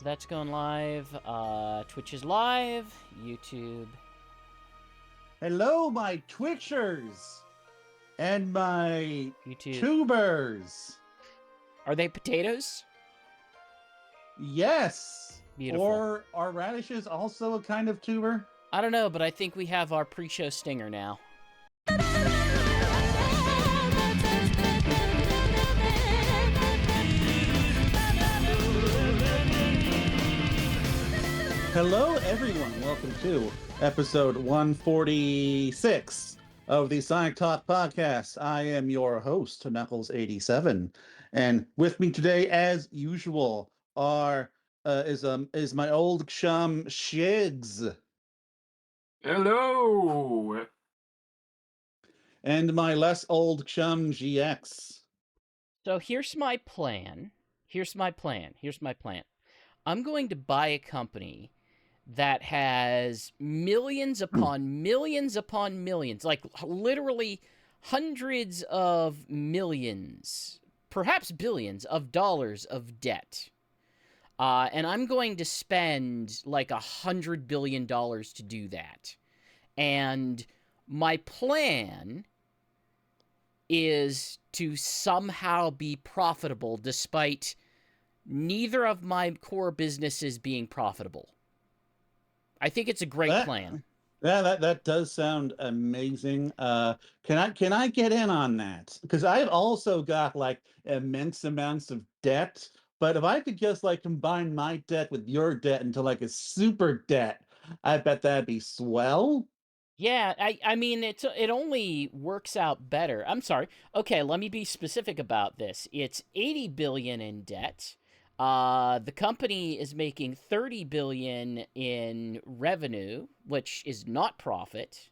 So that's going live. Twitch is live. YouTube. Hello, my Twitchers and my YouTube. tubers. Are they potatoes? Yes. Beautiful. Or are radishes also a kind of tuber? I don't know, but I think we have our pre-show stinger now. Hello, everyone. Welcome to episode 146 of the Sonic Talk podcast. I am your host, Knuckles87, and with me today, as usual, is my old chum Shigs. Hello. And my less old chum GX. So here's my plan. I'm going to buy a company that has millions upon millions upon millions, like literally hundreds of millions, perhaps billions of dollars of debt. And I'm going to spend like $100 billion to do that. And my plan is to somehow be profitable despite neither of my core businesses being profitable. I think it's a great plan. Yeah, that does sound amazing. Can I get in on that? Because I've also got like immense amounts of debt. But if I could just like combine my debt with your debt into like a super debt, I bet that'd be swell. Yeah, I mean, it only works out better. I'm sorry. Okay, let me be specific about this. It's 80 billion in debt. The company is making 30 billion in revenue, which is not profit.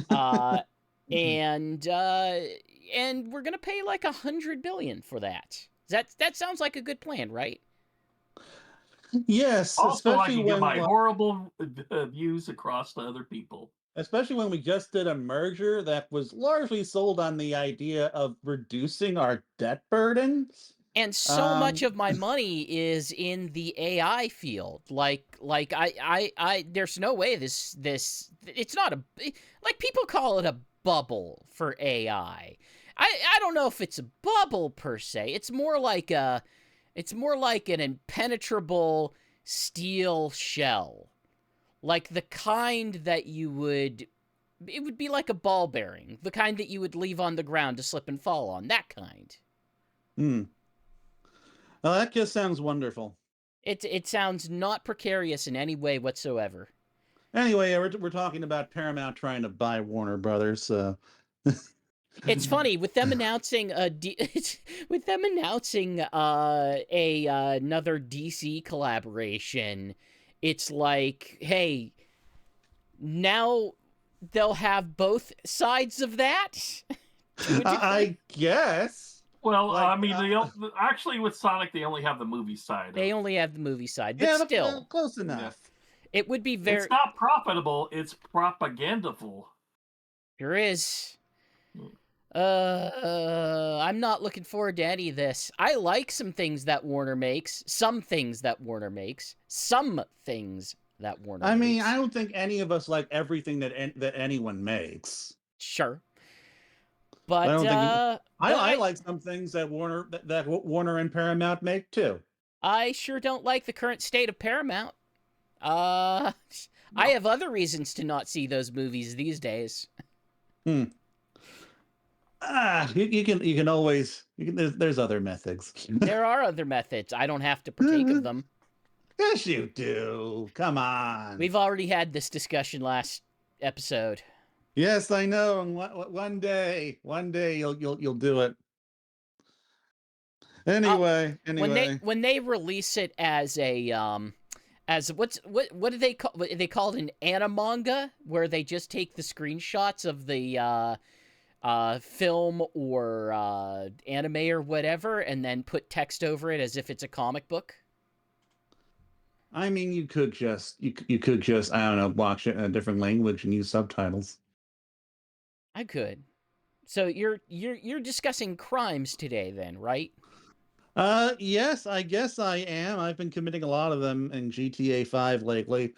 And we're gonna pay like 100 billion for that. That sounds like a good plan, right? Yes, Also, I especially can get when my horrible views across to other people. especially when we just did a merger that was largely sold on the idea of reducing our debt burden. And so much of my money is in the AI field. Like I there's no way this it's not a, like, people call it a bubble for AI. I don't know if it's a bubble per se. It's more like an impenetrable steel shell. Like the kind that it would be like a ball bearing, the kind that you would leave on the ground to slip and fall on, that kind. Well, that just sounds wonderful. It sounds not precarious in any way whatsoever. Anyway, we're talking about Paramount trying to buy Warner Brothers. It's funny with them announcing another DC collaboration. It's like, hey, now they'll have both sides of that. I guess. Well, Like, I mean, actually with Sonic, they only have the movie side. They only have the movie side, but yeah, still, close enough. Yeah. It would be very. It's not profitable. It's propagandaful. Sure is. I'm not looking forward to any of this. I like some things that Warner makes. Some things that Warner makes. I mean, I don't think any of us like everything that anyone makes. Sure. But I don't think I like some things that Warner and Paramount make too. I sure don't like the current state of Paramount. I have other reasons to not see those movies these days. You can always there's other methods. There are other methods. I don't have to partake of them. Yes, you do. Come on. We've already had this discussion last episode. Yes, I know. And one day you'll do it. Anyway, when they release it as a as what do they call they call it, an animanga, where they just take the screenshots of the film or anime or whatever and then put text over it as if it's a comic book. I mean, you could just I don't know, watch it in a different language and use subtitles. I could. So you're discussing crimes today then, right? Yes, I guess I am. I've been committing a lot of them in GTA 5 lately.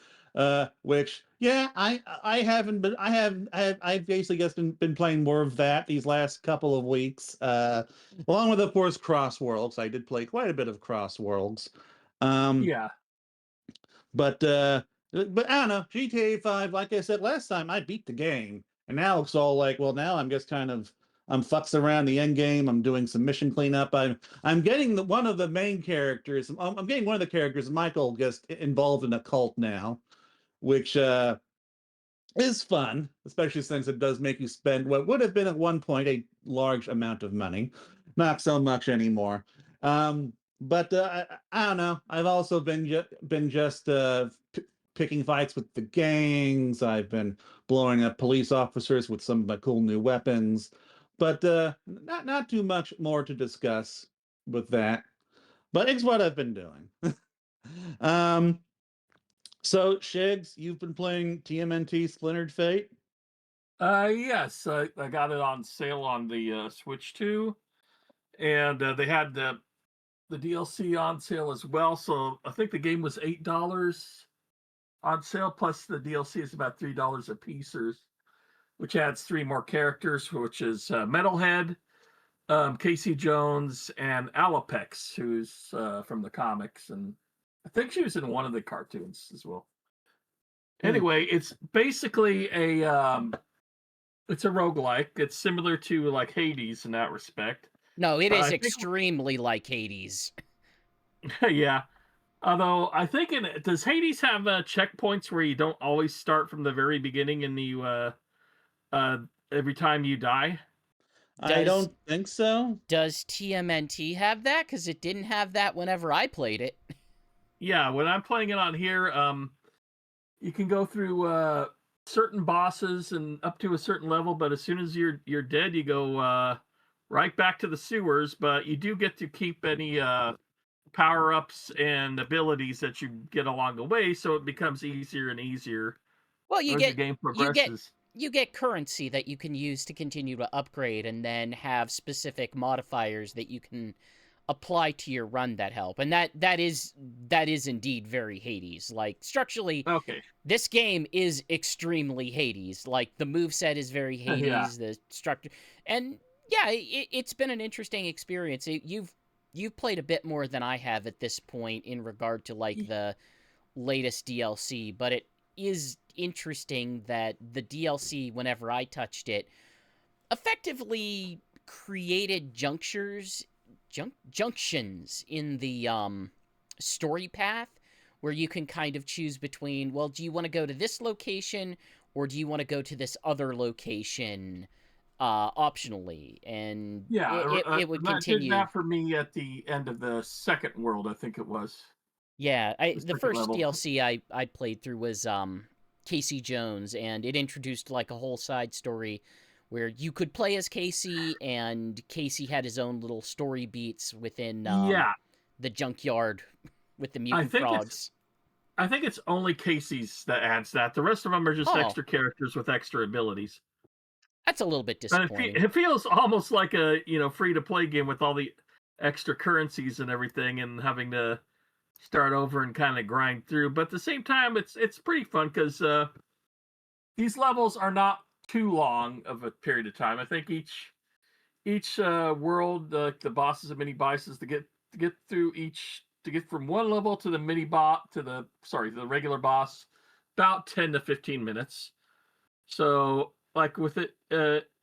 Which, yeah, I haven't been. I've basically just been playing more of that these last couple of weeks. Along with, of course, CrossWorlds. I did play quite a bit of CrossWorlds. Um, Yeah. but I don't know. GTA 5, like I said last time, I beat the game. And now it's all like, well, now I'm just kind of I'm fucks around the end game. I'm doing some mission cleanup. I'm getting one of the main characters. I'm getting one of the characters, Michael, just involved in a cult now, which is fun, especially since it does make you spend what would have been at one point a large amount of money. Not so much anymore. But I don't know. I've also been just picking fights with the gangs. I've been blowing up police officers with some of my cool new weapons. But not too much more to discuss with that. But it's what I've been doing. um, so Shigs, you've been playing TMNT Splintered Fate? Yes, I got it on sale on the Switch 2, and they had the DLC on sale as well. So I think the game was $8 on sale, plus the DLC is about $3 a piece, which adds 3 more characters, which is Metalhead, Casey Jones, and Alopex, who's from the comics, and I think she was in one of the cartoons as well. Anyway, it's basically it's a roguelike. It's similar to like Hades in that respect. No, it But is I think extremely like Hades. yeah. Although I think does Hades have checkpoints where you don't always start from the very beginning and you uh every time you die? I Does don't think so. does TMNT have that? Because it didn't have that whenever I played it. Yeah, when I'm playing it on here, you can go through certain bosses and up to a certain level, but as soon as you're dead, you go right back to the sewers. But you do get to keep any power ups and abilities that you get along the way, so it becomes easier and easier Well, you as your get game you get progresses. you get currency that you can use to continue to upgrade, and then have specific modifiers that you can apply to your run that help. And that is indeed very Hades. Like structurally, Okay, this game is extremely Hades. Like the moveset is very yeah, Hades, the structure, and yeah, it's been an interesting experience. You've played a bit more than I have at this point in regard to like the latest DLC, but it is interesting that the DLC, whenever I touched it, effectively created junctions in the story path where you can kind of choose between, well, do you want to go to this location or do you want to go to this other location optionally? And yeah. it would That did continue. that for me at the end of the second world, I think it was Yeah, the the second first level. DLC I played through was Casey Jones, and it introduced like a whole side story where you could play as Casey, and Casey had his own little story beats within Yeah, the junkyard with the I mutant think it's frogs. I think it's only Casey's that adds that. The rest of them are just Oh, extra characters with extra abilities. that's a little bit And disappointing. it feels almost like a free to play game with all the extra currencies and everything, and having to start over and kind of grind through. But at the same time, it's pretty fun because these levels are not too long of a period of time. I think each world, the bosses and mini bosses, to get through each to get from one level to the mini bot to the regular boss, about 10 to 15 minutes. So, like with it,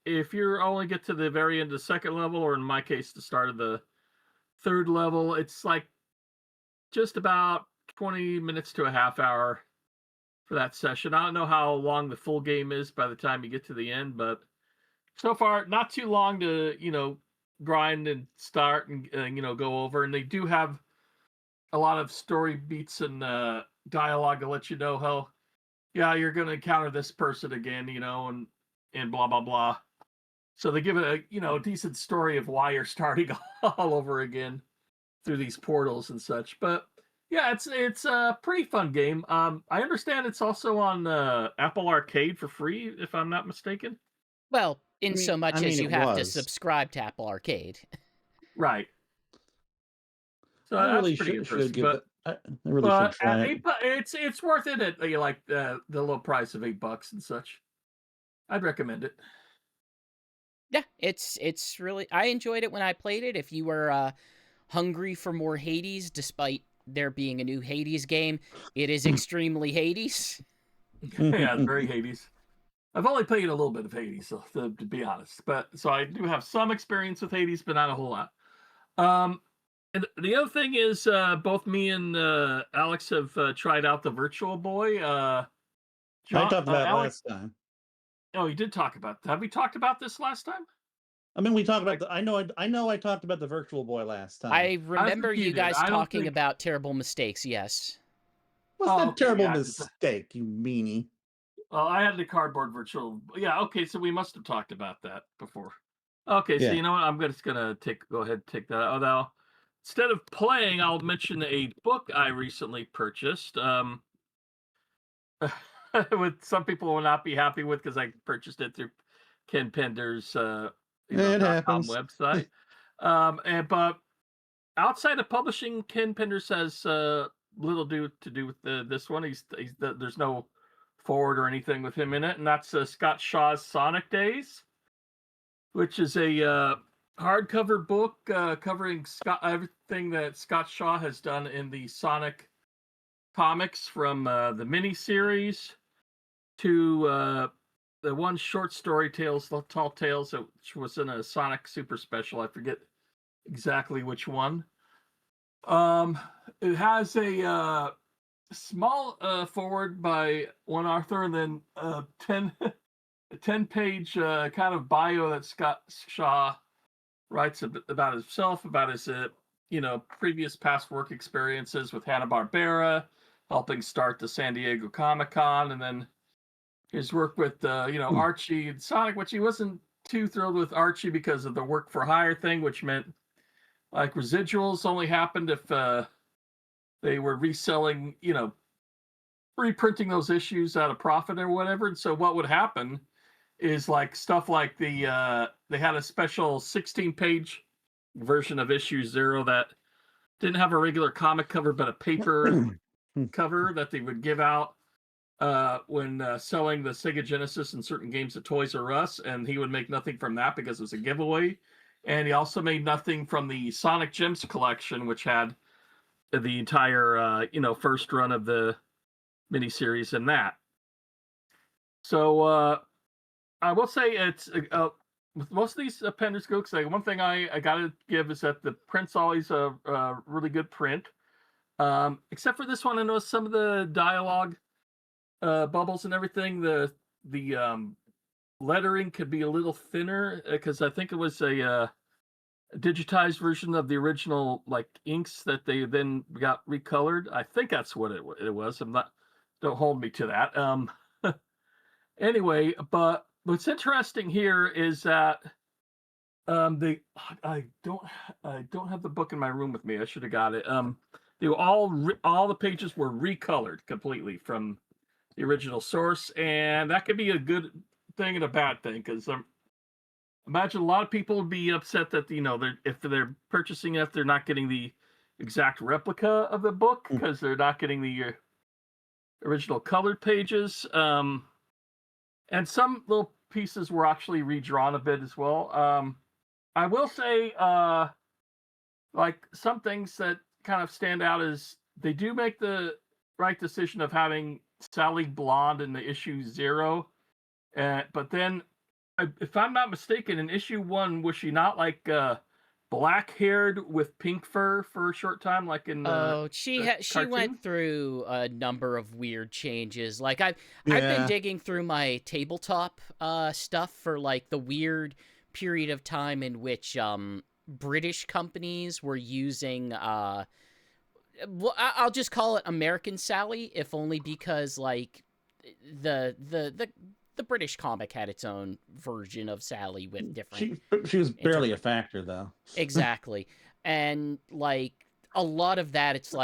if you only get to the very end of the second level, or in my case, the start of the third level, it's like just about 20 minutes to a half hour for that session. I don't know how long the full game is by the time you get to the end, but so far, not too long to, grind and start and, go over. And they do have a lot of story beats and dialogue to let you know how, yeah, you're going to encounter this person again, and blah, blah, blah. So they give it a decent story of why you're starting all over again through these portals and such. But yeah, it's a pretty fun game. I understand it's also on Apple Arcade for free, if I'm not mistaken. Well, in so I much mean, as it you have to was. subscribe to Apple Arcade. Right. So I that's really pretty should interesting. give But it. I really should try it. it's worth it at like the low price of $8 and such. I'd recommend it. Yeah, it's really, I enjoyed it when I played it. If you were hungry for more Hades, despite there being a new Hades game, it is extremely Hades. Yeah, it's very Hades. I've only played a little bit of Hades, so to be honest. But so I do have some experience with Hades, but not a whole lot. And the other thing is, both me and Alex have tried out the Virtual Boy. I talked about it Alex, last time. oh, you did talk about that. Have we talked about this last time? I mean, we talked about I know I talked about the Virtual Boy last time. I remember you guys talking think... about terrible mistakes, yes. What's that okay, terrible yeah, mistake, you meanie? Well, I had the cardboard Virtual. Yeah, okay, so we must have talked about that before. Okay, so Yeah. you know what? I'm just gonna go ahead and take that out. Now, instead of playing, I'll mention a book I recently purchased. With some people will not be happy with because I purchased it through Ken Pender's It .com happens. website. But outside of publishing, Ken Penders has little to do with this one. There's no forward or anything with him in it, and that's Scott Shaw's Sonic Days, which is a hardcover book covering everything that Scott Shaw has done in the Sonic comics, from the miniseries to the one short story, Tall Tales, which was in a Sonic Super Special. I forget exactly which one. It has a small forward by one author, and then 10-page kind of bio that Scott Shaw writes about himself, about his previous past work experiences with Hanna-Barbera, helping start the San Diego Comic-Con, and then his work with Archie and Sonic, which he wasn't too thrilled with Archie because of the work for hire thing, which meant like residuals only happened if they were reselling, reprinting those issues at a profit or whatever. And so what would happen is like stuff like they had a special 16-page version of issue 0 that didn't have a regular comic cover but a paper cover that they would give out when selling the Sega Genesis and certain games at Toys R Us, and he would make nothing from that because it was a giveaway. And he also made nothing from the Sonic Gems collection, which had the entire first run of the miniseries in that. So I will say it's with most of these Penders books, one thing I gotta give is that the print's always a really good print. Except for this one, I noticed some of the dialogue bubbles and everything. The lettering could be a little thinner because I think it was a digitized version of the original inks that they then got recolored. I think that's what it was. Don't hold me to that. Anyway, but what's interesting here is that I don't have the book in my room with me. I should have got it. They were all the pages were recolored completely from the original source, and that could be a good thing and a bad thing, because imagine a lot of people would be upset that if they're purchasing it, they're not getting the exact replica of the book because they're not getting the original colored pages. And some little pieces were actually redrawn a bit as well. I will say, some things that kind of stand out is they do make the right decision of having Sally blonde in the issue 0. But then, if I'm not mistaken, in issue 1, was she not black-haired with pink fur for a short time, like in the she cartoon? went through a number of weird changes. I've been digging through my tabletop stuff for the weird period of time in which British companies were using I'll just call it American Sally, if only because the British comic had its own version of Sally with different. She was barely a factor though. Exactly, and a lot of that, it's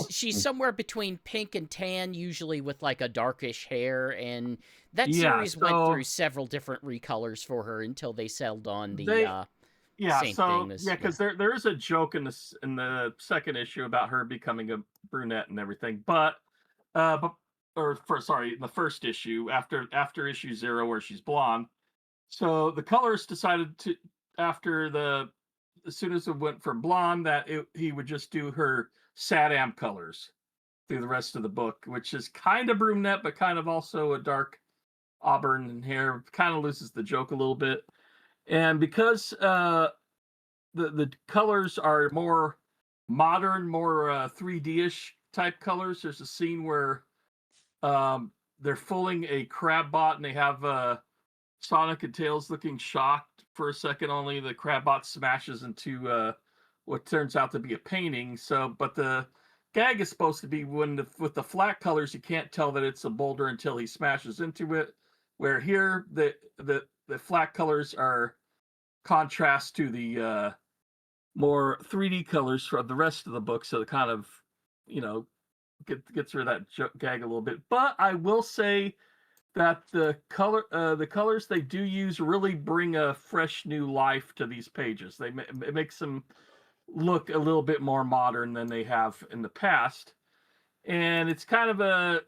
she's somewhere between pink and tan, usually with a darkish hair, and that series went through several different recolors for her until they settled on the Yeah, Same so thing as yeah, because there is a joke in the second issue about her becoming a brunette and everything, but sorry, in the first issue after issue 0 where she's blonde. So the colorist decided to as soon as it went from blonde that he would just do her Saddam colors through the rest of the book, which is kind of brunette but kind of also a dark auburn hair. Kind of loses the joke a little bit, and because the colors are more modern, more 3D-ish type colors. There's a scene where they're fooling a crab bot, and they have Sonic and Tails looking shocked for a second. Only the crab bot smashes into what turns out to be a painting. So, but the gag is supposed to be with the flat colors, you can't tell that it's a boulder until he smashes into it. Where here the flat colors are contrast to the more 3D colors from the rest of the book, so it kind of, gets rid of that gag a little bit. But I will say that the colors they do use really bring a fresh new life to these pages. It makes them look a little bit more modern than they have in the past, and it's kind of a,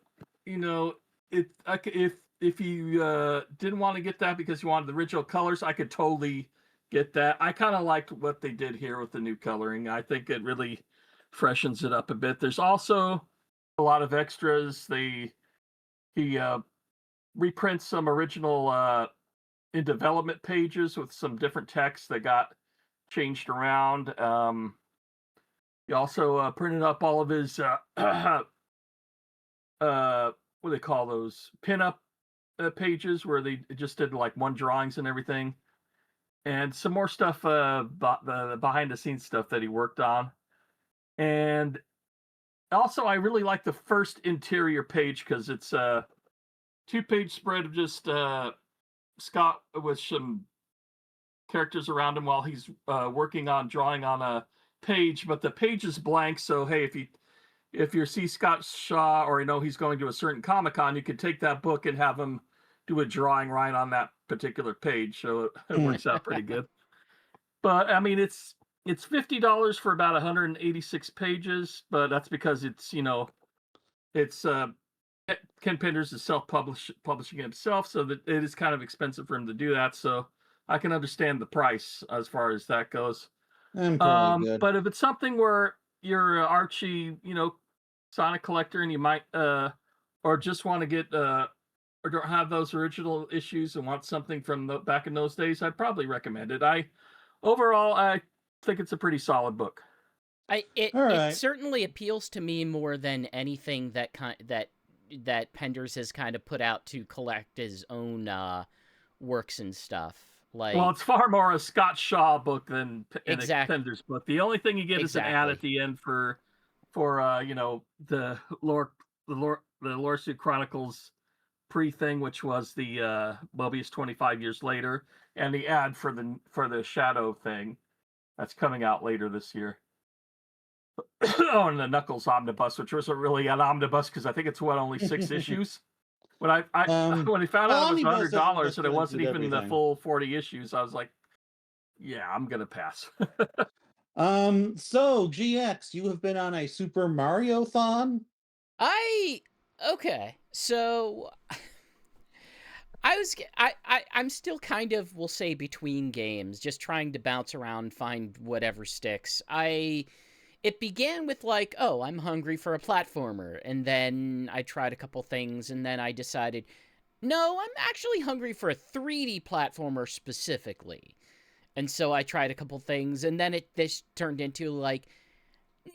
if you didn't want to get that because you wanted the original colors, I could totally get that. I kind of liked what they did here with the new coloring. I think it really freshens it up a bit. There's also a lot of extras. He reprints some original in development pages with some different text that got changed around. He also printed up all of his what do they call those, pinup pages where they just did like one drawings and everything, and some more stuff, the behind the scenes stuff that he worked on. And also I really like the first interior page because it's a 2-page spread of just Scott with some characters around him while he's working on drawing on a page, but the page is blank. So hey, if you see Scott Shaw, or he's going to a certain Comic-Con, you could take that book and have him do a drawing right on that particular page. So it works out pretty good. But I mean, it's $50 for about 186 pages, but that's because it's Ken Penders is publishing himself, so that it is kind of expensive for him to do that. So I can understand the price as far as that goes. Good. But if it's something where you're an Archie, Sonic collector, and you might or just want to get or don't have those original issues and want something from back in those days, I'd probably recommend it. Overall I think it's a pretty solid book. It certainly appeals to me more than anything that Penders has kind of put out to collect his own works and stuff. Well, it's far more a Scott Shaw book than a Penders book. The only thing you get is an ad at the end for the Lore Suit Chronicles pre-thing, which was the Mobius 25 years later, and the ad for the Shadow thing that's coming out later this year. Oh, and the Knuckles omnibus, which wasn't really an omnibus because I think it's only 6 issues. When I when I found out it was $100 and it wasn't even the full 40 issues, I was like, yeah, I'm gonna pass. So GX, you have been on a Super Mario-thon? Okay. So I'm still kind of, we'll say, between games, just trying to bounce around, find whatever sticks. It began with like, oh, I'm hungry for a platformer, and then I tried a couple things, and then I decided, no, I'm actually hungry for a 3D platformer specifically. And so I tried a couple things, and then this turned into like,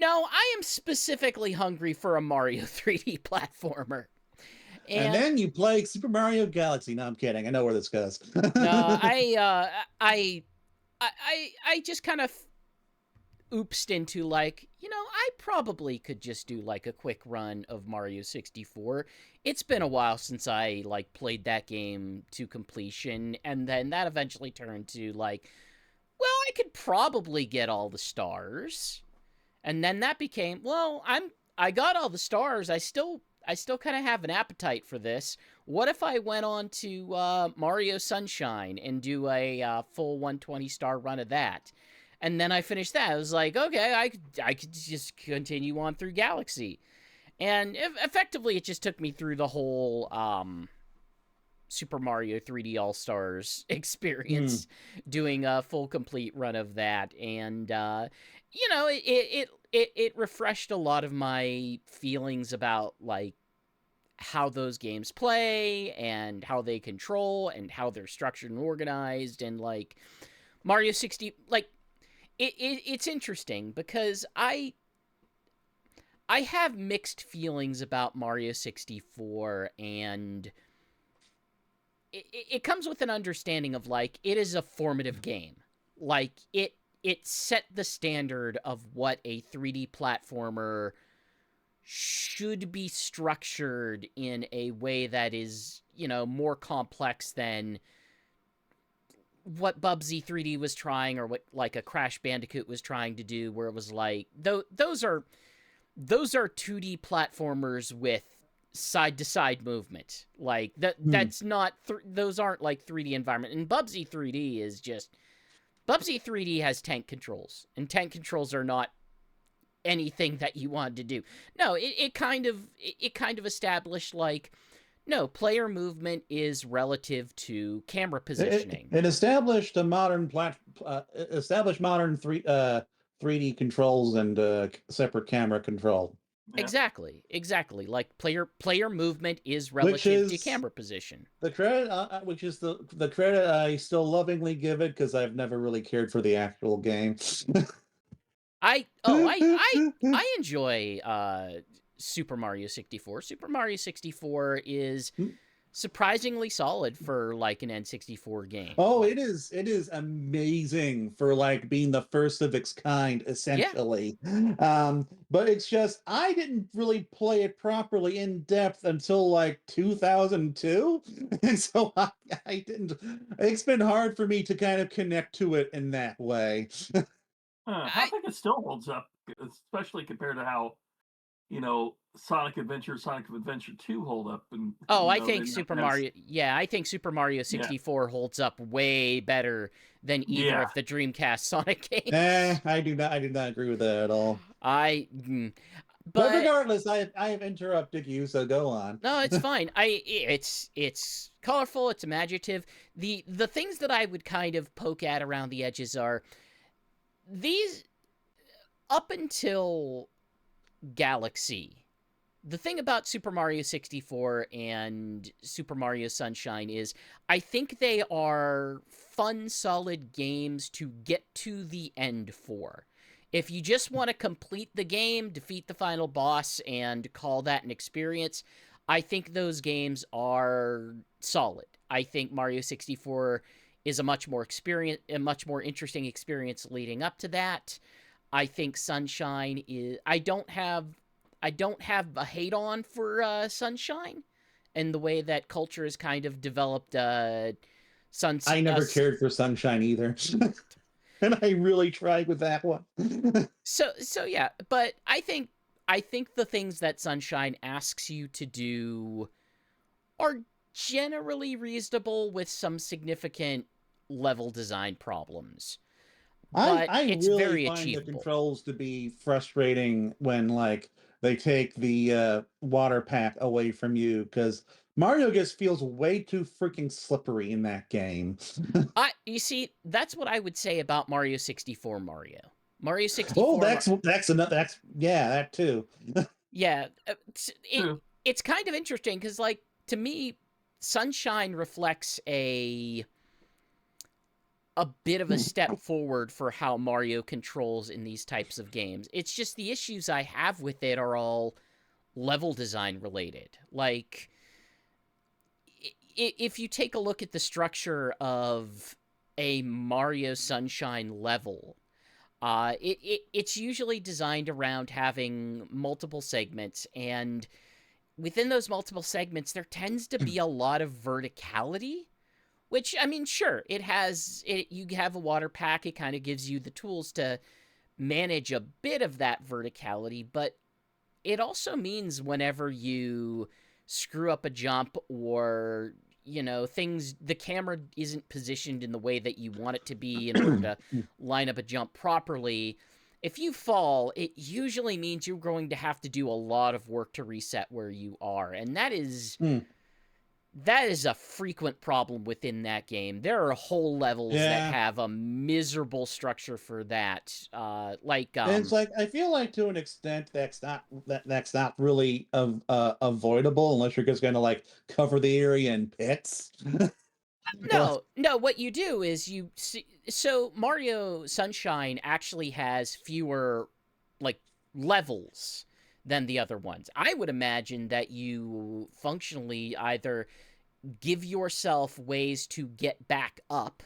no, I am specifically hungry for a Mario 3D platformer. And then you play Super Mario Galaxy. No, I'm kidding. I know where this goes. No, I just kind of oopsed into like, I probably could just do like a quick run of Mario 64. It's been a while since I like played that game to completion, and then that eventually turned to like, well, I could probably get all the stars. And then that became, well, I got all the stars. I still still kind of have an appetite for this. What if I went on to Mario Sunshine and do a full 120-star run of that? And then I finished that. I was like, okay, I could just continue on through Galaxy. And effectively, it just took me through the whole Super Mario 3D All-Stars experience, doing a full complete run of that. And, you know, it refreshed a lot of my feelings about, like, how those games play and how they control and how they're structured and organized. And, like, Mario 60, like, it's interesting because I have mixed feelings about Mario 64, and it comes with an understanding of, like, it is a formative game. Like, it set the standard of what a 3D platformer should be structured in a way that is, you know, more complex than what Bubsy 3D was trying, or what, like, a Crash Bandicoot was trying to do, where it was like, those are 2D platformers with side-to-side movement. Like, that's not... those aren't, like, 3D environment. And Bubsy 3D is just... Bubsy 3D has tank controls, and tank controls are not anything that you wanted to do. No, it kind of established, like, no, player movement is relative to camera positioning. It established a modern 3D controls and separate camera control. Yeah. Exactly. Like, player movement is relative to camera position. The credit, which is the credit I still lovingly give it, because I've never really cared for the actual game. I enjoy Super Mario 64. Super Mario 64 is surprisingly solid for, like, an N64 game. Oh, it is amazing for, like, being the first of its kind, essentially. Yeah. But it's just, I didn't really play it properly in depth until, like, 2002. And so I didn't, it's been hard for me to kind of connect to it in that way. I think it still holds up, especially compared to how, you know, Sonic Adventure 2 hold up. And I think Super Mario 64 holds up way better than either of the Dreamcast Sonic games. I do not agree with that at all. But regardless, I have interrupted you, so go on. No, it's fine. It's colorful, it's imaginative. The things that I would kind of poke at around the edges are these, up until Galaxy. The thing about Super Mario 64 and Super Mario Sunshine is I think they are fun, solid games to get to the end for. If you just want to complete the game, defeat the final boss, and call that an experience, I think those games are solid. I think Mario 64 is a much more interesting experience leading up to that. I think Sunshine is... I don't have a hate on for Sunshine, and the way that culture has kind of developed. I never cared for Sunshine either, and I really tried with that one. so yeah, but I think the things that Sunshine asks you to do are generally reasonable, with some significant level design problems. But it's really very find achievable. The controls to be frustrating when, like, they take the water pack away from you, because Mario just feels way too freaking slippery in that game. You see, that's what I would say about Mario 64. Mario 64. Oh, that's that too. Yeah, it's kind of interesting because, like, to me, Sunshine reflects a bit of a step forward for how Mario controls in these types of games. It's just the issues I have with it are all level design related. Like, if you take a look at the structure of a Mario Sunshine level, it's usually designed around having multiple segments, and within those multiple segments, there tends to be a lot of verticality. Which, I mean, sure, you have a water pack, it kind of gives you the tools to manage a bit of that verticality, but it also means whenever you screw up a jump or, you know, the camera isn't positioned in the way that you want it to be in order to line up a jump properly. If you fall, it usually means you're going to have to do a lot of work to reset where you are. And that is a frequent problem within that game. There are whole levels that have a miserable structure for that. And it's like, I feel like to an extent that's not really avoidable unless you're just going to like cover the area in pits. No, what you do is you see, so Mario Sunshine actually has fewer like levels than the other ones. I would imagine that you functionally either give yourself ways to get back up,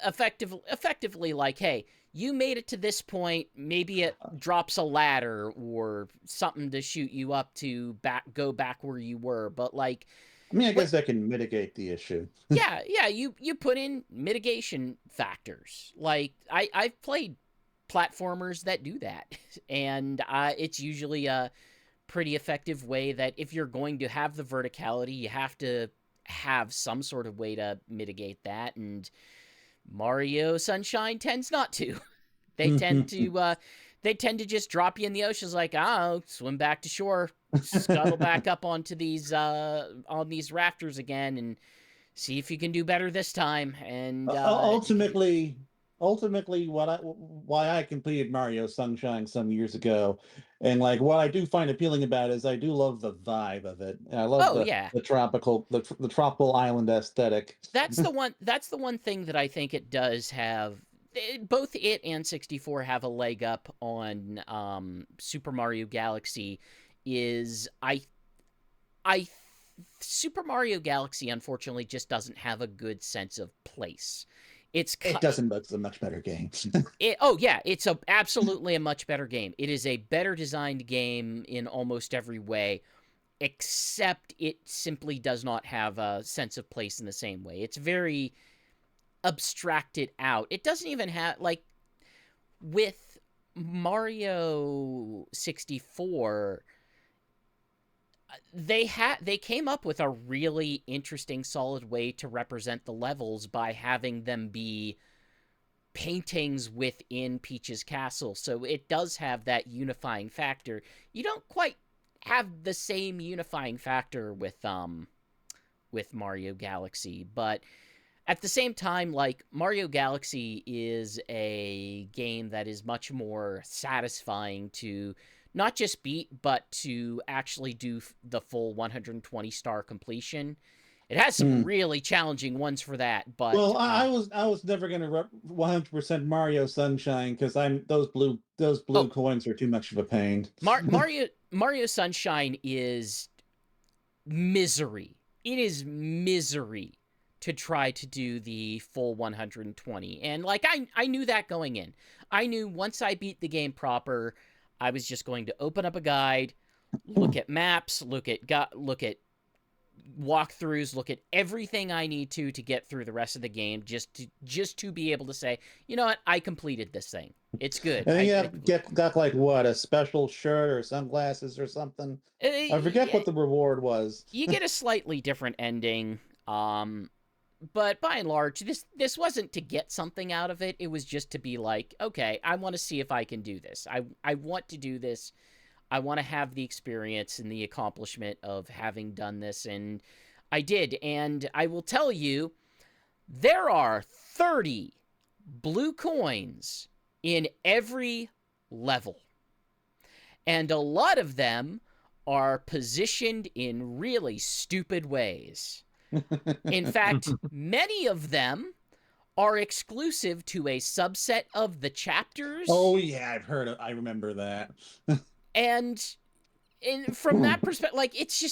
effectively like, hey, you made it to this point, maybe it drops a ladder or something to shoot you up to go back where you were, but like, I mean, I guess that can mitigate the issue. yeah, you put in mitigation factors. Like, I've played platformers that do that, and it's usually a pretty effective way that if you're going to have the verticality, you have to have some sort of way to mitigate that, and Mario Sunshine tends not to. They tend to just drop you in the ocean. It's like, oh, swim back to shore, scuttle back up onto these on these rafters again, and see if you can do better this time. And ultimately, why I completed Mario Sunshine some years ago, and like what I do find appealing about it is I do love the vibe of it. And I love the tropical island aesthetic. That's the one thing that I think it does have. Both it and 64 have a leg up on Super Mario Galaxy. Is Super Mario Galaxy unfortunately just doesn't have a good sense of place. It doesn't, but it's a much better game. It's absolutely a much better game. It is a better designed game in almost every way, except it simply does not have a sense of place in the same way. It's very abstracted out. It doesn't even have, like, with Mario 64, they came up with a really interesting, solid way to represent the levels by having them be paintings within Peach's castle. So it does have that unifying factor. You don't quite have the same unifying factor with Mario Galaxy, but at the same time, like, Mario Galaxy is a game that is much more satisfying to not just beat, but to actually do the full 120-star completion. It has some really challenging ones for that, but I was never going to 100% Mario Sunshine because those blue coins are too much of a pain. Mario Sunshine is misery. It is misery to try to do the full 120. And like, I knew that going in. I knew once I beat the game proper, I was just going to open up a guide, look at maps, look at walkthroughs, look at everything I need to get through the rest of the game, just to be able to say, you know what, I completed this thing. It's good. And you got like what, a special shirt or sunglasses or something? I forget what the reward was. You get a slightly different ending. But by and large, this wasn't to get something out of it. It was just to be like, okay, I want to see if I can do this. I want to do this. I want to have the experience and the accomplishment of having done this, and I did. And I will tell you, there are 30 blue coins in every level. And a lot of them are positioned in really stupid ways. In fact, many of them are exclusive to a subset of the chapters. Oh yeah, I remember that. and from that perspective, like, it's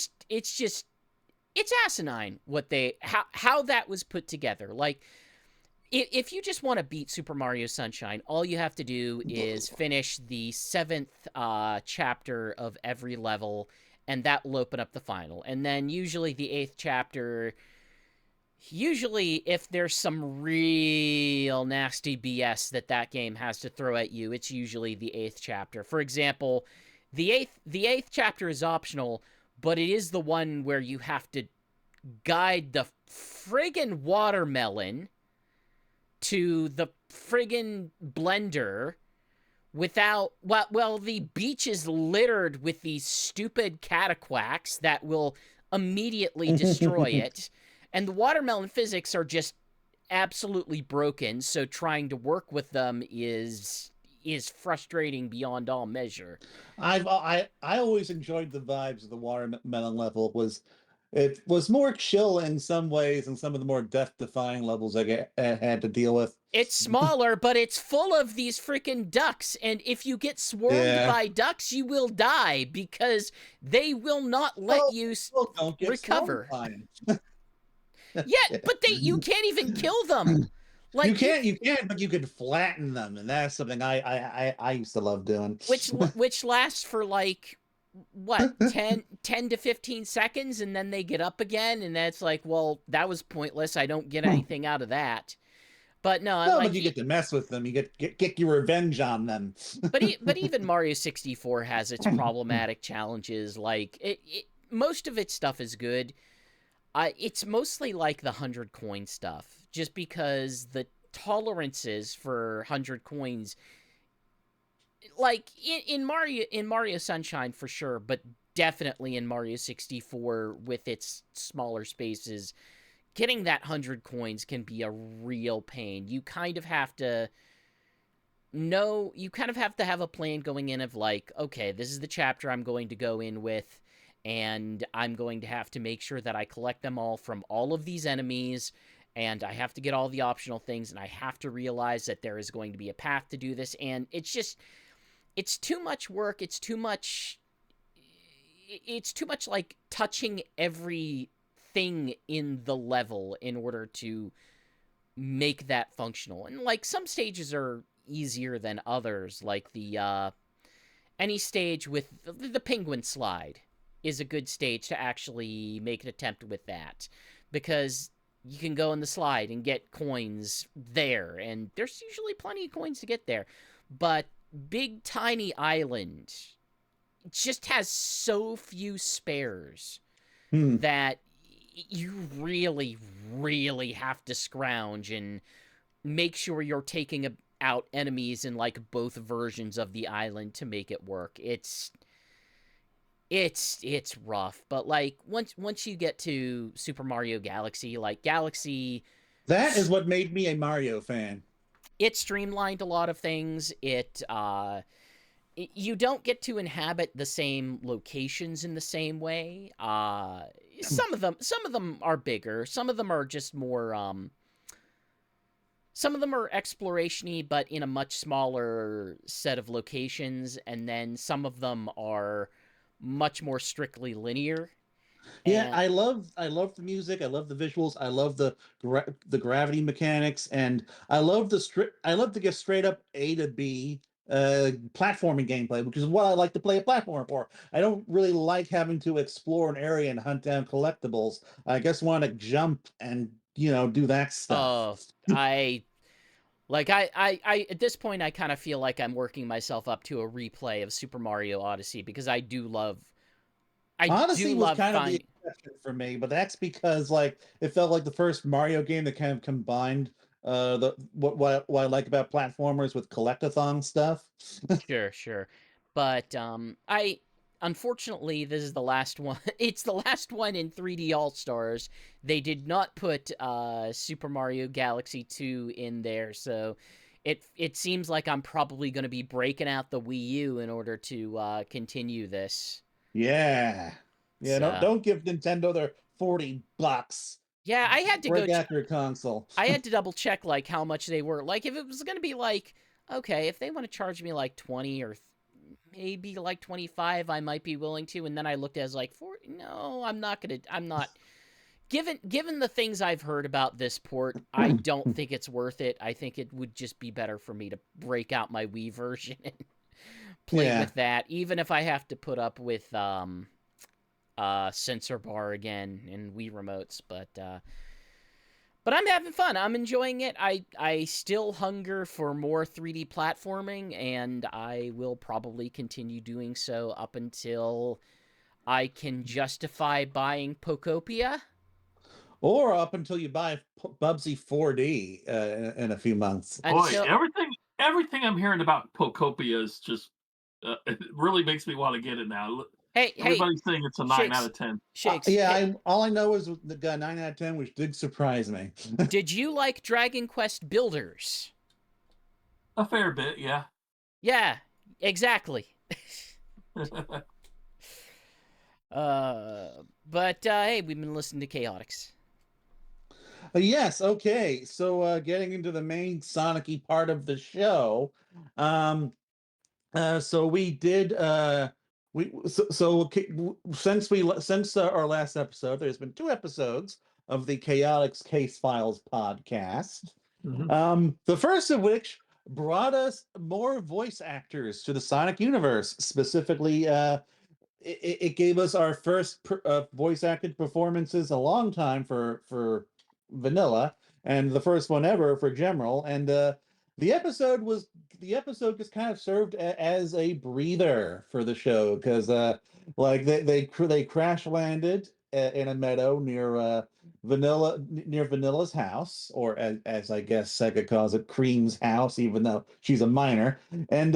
asinine how that was put together. Like, if you just want to beat Super Mario Sunshine, all you have to do is finish the 7th chapter of every level, and that will open up the final. And then usually the 8th chapter, if there's some real nasty BS that game has to throw at you, it's usually the 8th chapter. For example, The eighth chapter is optional, but it is the one where you have to guide the friggin' watermelon to the friggin' blender without the beach is littered with these stupid cataquacks that will immediately destroy it, and the watermelon physics are just absolutely broken, so trying to work with them is frustrating beyond all measure. I always enjoyed the vibes of the watermelon level. It was more chill in some ways and some of the more death-defying levels I had to deal with. It's smaller, but it's full of these freaking ducks, and if you get swarmed Yeah. by ducks, you will die because they will not let you Don't get recover. swarmed by 'em. Yeah, but you can't even kill them. Like you can't, but you can flatten them, and that's something I used to love doing. which lasts for like what 10 to 15 seconds, and then they get up again, and that's like, well, that was pointless. I don't get anything out of that. But no, No, like but you get to mess with them. You get your revenge on them. but even Mario 64 has its problematic challenges. Like most of its stuff is good. It's mostly like the 100 coin stuff, just because the tolerances for 100 coins, like in Mario Sunshine for sure, but definitely in Mario 64 with its smaller spaces, getting that 100 coins can be a real pain. You kind of have to have a plan going in of like, okay, this is the chapter I'm going to go in with, and I'm going to have to make sure that I collect them all from all of these enemies, and I have to get all the optional things, and I have to realize that there is going to be a path to do this, and it's too much work. It's too much like touching everything in the level in order to make that functional. And like some stages are easier than others, like the any stage with the penguin slide is a good stage to actually make an attempt with that, because you can go in the slide and get coins there, and there's usually plenty of coins to get there. But Big Tiny Island just has so few spares that you really, really have to scrounge and make sure you're taking out enemies in like both versions of the island to make it work. It's rough, but like once you get to Super Mario Galaxy, like Galaxy, That is what made me a Mario fan. it streamlined a lot of things. You don't get to inhabit the same locations in the same way. Some of them are bigger. Some of them are just more some of them are exploration-y, but in a much smaller set of locations, and then some of them are much more strictly linear. Yeah, And I love the music. I love the visuals. I love the gravity mechanics, and I love to get straight up A to B platforming gameplay, which is what I like to play a platform for. I don't really like having to explore an area and hunt down collectibles. I just want to jump and do that stuff. I like I at this point I kind of feel like I'm working myself up to a replay of Super Mario Odyssey, because I do love Odyssey was kind of the finding. exception for me, but that's because like it felt like the first Mario game that kind of combined the what I like about platformers with collectathon stuff. Sure. But I unfortunately this is the last one. It's the last one in 3D All-Stars. They did not put Super Mario Galaxy 2 in there, so it seems like I'm probably going to be breaking out the Wii U in order to continue this. Yeah. Yeah, So, don't give Nintendo their $40. yeah, I had to go Break out your console. I had to double check like how much they were. Like if it was going to be like, okay, if they want to charge me like 20 or maybe like 25, I might be willing to. And then I looked as like 40. No, I'm not given the things I've heard about this port, I don't think it's worth it. I think it would just be better for me to break out my Wii version and play with that, even if I have to put up with sensor bar again and Wii remotes. But But I'm having fun. I'm enjoying it. I still hunger for more 3D platforming, and I will probably continue doing so up until I can justify buying Pokopia. Or up until you buy Bubsy 4D in a few months. Boy, Until everything I'm hearing about Pokopia is just it really makes me want to get it now. hey, Everybody's saying it's a 9 out Shakes, of 10. Shakes. Yeah, Hey, all I know is the 9 out of 10, which did surprise me. did you like Dragon Quest Builders? A fair bit, yeah. Yeah, exactly. But hey, we've been listening to Chaotix. Yes, okay. So getting into the main Sonic-y part of the show. So we did since our last episode, there's been 2 episodes of the Chaotix Case Files podcast. The first of which brought us more voice actors to the Sonic universe. Specifically, it gave us our first voice acted performances a long time for Vanilla, and the first one ever for General. And the episode was the episode just kind of served as a breather for the show because like they crash landed in a meadow near Vanilla's house, or as I guess Sega calls it, Cream's house, even though she's a minor. And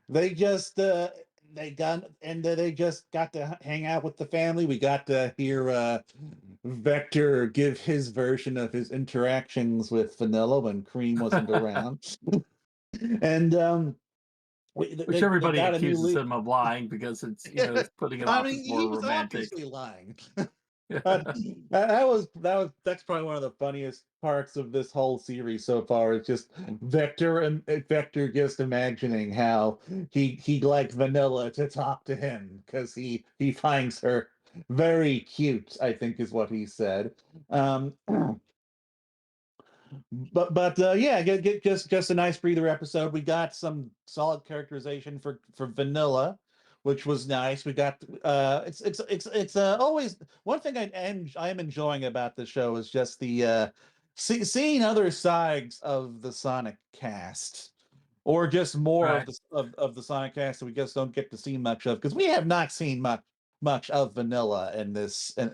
they just got to hang out with the family. We got to hear Vector give his version of his interactions with Vanilla when Cream wasn't around. And Which they everybody got a new accuses lead. him of lying because it's it's putting it I off mean, as he more was romantic. obviously lying. But that's probably one of the funniest parts of this whole series so far. It's just Vector just imagining how he'd like Vanilla to talk to him because he finds her very cute, I think is what he said. Um, but yeah, get just a nice breather episode. We got some solid characterization for Vanilla, which was nice. We got it's always one thing I am enjoying about the show is just the seeing other sides of the Sonic cast, or just more Right. of the Sonic cast that we just don't get to see much of, because we have not seen much of Vanilla in this in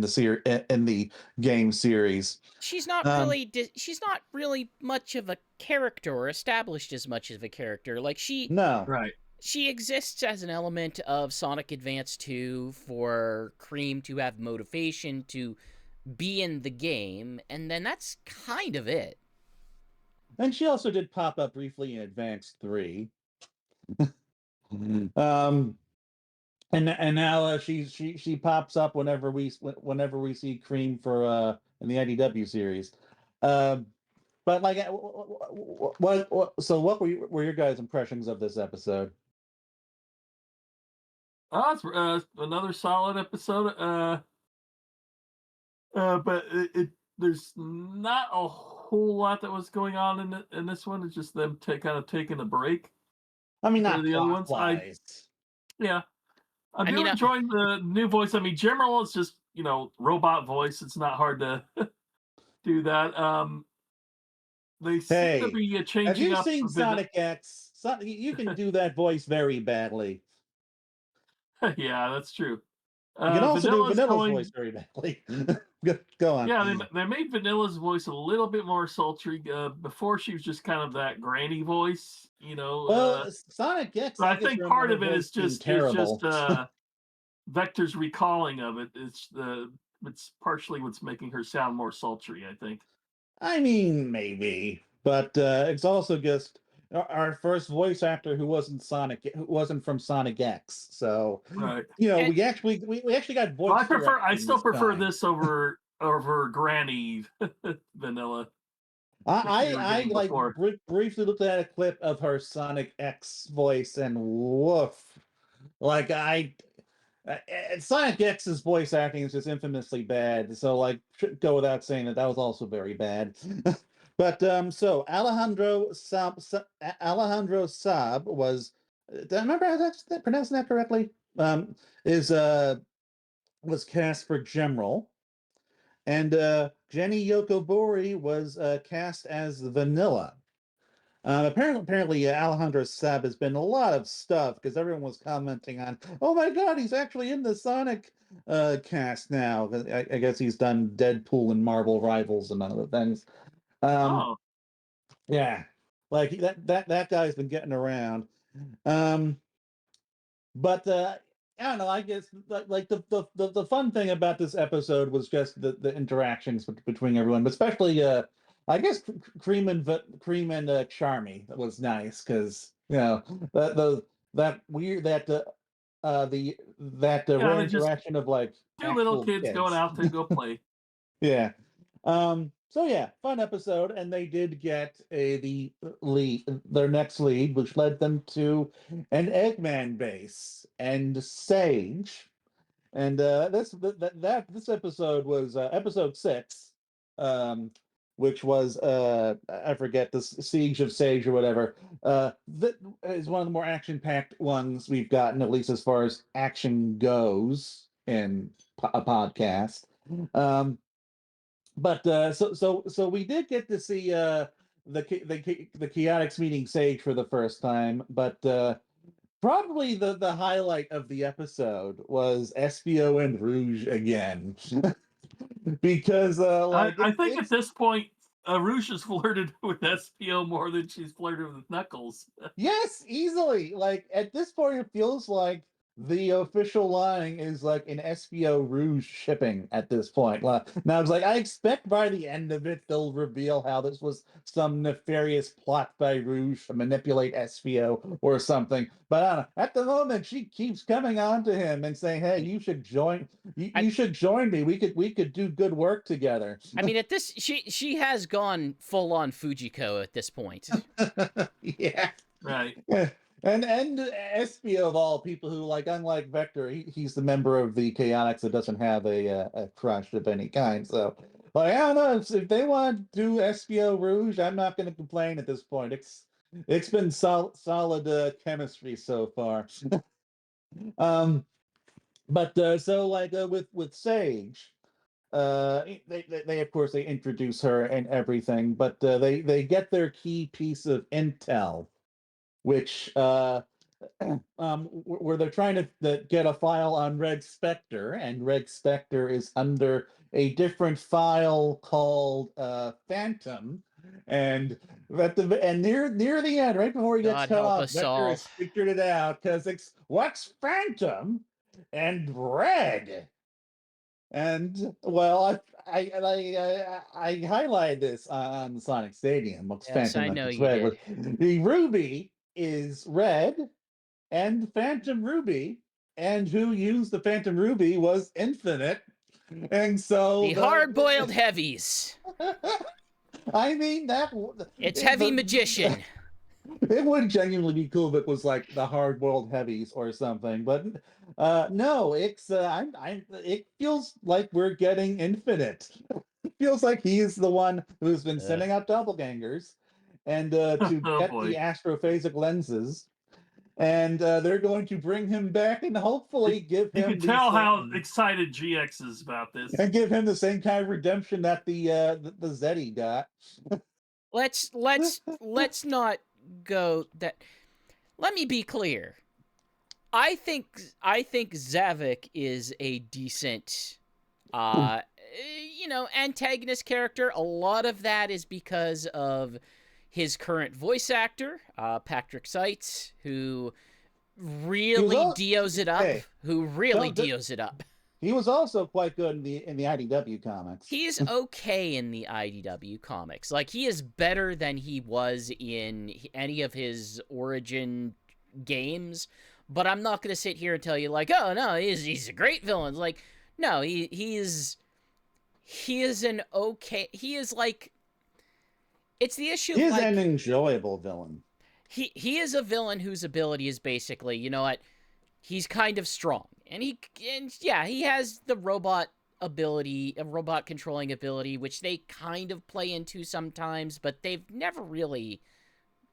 the in the game series. She's not Um, really she's not really much of a character, or established as much of a character. Like no. Right. she exists as an element of Sonic Advance 2 for Cream to have motivation to be in the game, and then that's kind of it. And she also did pop up briefly in Advance 3. Um, and now she pops up whenever we see Cream for in the IDW series. Um, but like, what were your guys' impressions of this episode? Oh, it's another solid episode. But there's not a whole lot that was going on in this one. It's just them kind of taking a break I mean, for not the other plot ones. wise. Yeah, I I do mean, enjoy the new voice. I mean, General is just robot voice. It's not hard to do that. They seem to Hey, be have changing you up seen a bit. Sonic X? You can do that voice very badly. Yeah, that's true. You can also do Vanilla's Vanilla's voice going. very badly. Go on. Yeah, they made Vanilla's voice a little bit more sultry. Before she was just kind of that granny voice, Well, Sonic X, But I I just think remember part her of it voice is being just terrible. Vector's recalling of it. It's partially what's making her sound more sultry, I think. I mean, maybe, but it's also just our first voice actor who wasn't from Sonic X. So, Right. and we actually got Well, voice I directing still this prefer time. this over Granny Vanilla, which we were I getting like before. briefly looked at a clip of her Sonic X voice, and woof, like Sonic X's voice acting is just infamously bad. So like, should go without saying that was also very bad. But so Alejandro Saab was. Do I remember how that's pronouncing that correctly? Is was cast for General. And Jenny Yokobori was cast as Vanilla. Apparently, Alejandro Sab has been a lot of stuff because everyone was commenting on, oh my God, he's actually in the Sonic cast now. I guess he's done Deadpool and Marvel Rivals and other things. Oh, Yeah, like that guy's been getting around. Um, but I don't know. I guess like the fun thing about this episode was just the interactions between everyone, but especially I guess Cream and Charmy. That was nice because that weird that yeah, rare they're just interaction of like two little actual kids going kids. out to go play. Yeah. So yeah, fun episode, and they did get their next lead, which led them to an Eggman base and Sage. And this episode was episode 6, um, which was I forget, the Siege of Sage or whatever. That is one of the more action-packed ones we've gotten, at least as far as action goes in a podcast. Um, but so we did get to see the Chaotix meeting Sage for the first time, but probably the highlight of the episode was Espio and Rouge again. Because I think at it's this point, Rouge has flirted with SPO more than she's flirted with Knuckles. yes, easily. Like at this point, it feels like the official line is like an SBO Rouge shipping at this point. Now it's like I expect by the end of it they'll reveal how this was some nefarious plot by Rouge to manipulate SBO or something. But I don't know. At the moment, she keeps coming on to him and saying, "Hey, you should join. I, You should join me. We could do good work together." I mean, at this, she has gone full on Fujiko at this point. Yeah. Right. Yeah. And Espio of all people who like unlike Vector, he's the member of the Chaotix that doesn't have a crush of any kind. So like I don't know if they want to do Espio Rouge, I'm not going to complain at this point. It's been solid chemistry so far. um, but so like with Sage, they of course they introduce her and everything, but they get their key piece of intel, which where they're trying to get a file on Red Spectre, and Red Spectre is under a different file called Phantom, and near the end, right before he gets God cut help off, us Vector all. has figured it out because it's what's Phantom and Red. And well, I highlighted this on the Sonic Stadium. Looks Yes, Phantom I like know it's you red. did. The Ruby is red, and Phantom Ruby, and who used the Phantom Ruby was Infinite. And so The hard-boiled heavies. I mean It's Heavy Magician. it would genuinely be cool if it was like the hard boiled heavies or something, but no, it's it feels like we're getting Infinite. It feels like he's the one who's been Ugh. sending out doppelgangers and to Oh get the boy. astrophasic lenses, and they're going to bring him back and hopefully give You can him the tell how same excited GX is about this. and give him the same kind of redemption that the Zeddy got. Let's not go that. Let me be clear. I think Zavik is a decent antagonist character. A lot of that is because of his current voice actor, Patrick Seitz, who really Dios it up. Hey, Who really don't Dios it up. he was also quite good in the IDW comics. He's okay in the IDW comics. Like, he is better than he was in any of his origin games. But I'm not going to sit here and tell you, like, oh, no, he's a great villain. Like, no, he is an okay... He is, like... It's the issue He of, is like... an enjoyable villain. He is a villain whose ability is basically, you know what, he's kind of strong. And he has the robot ability, a robot controlling ability, which they kind of play into sometimes, but they've never really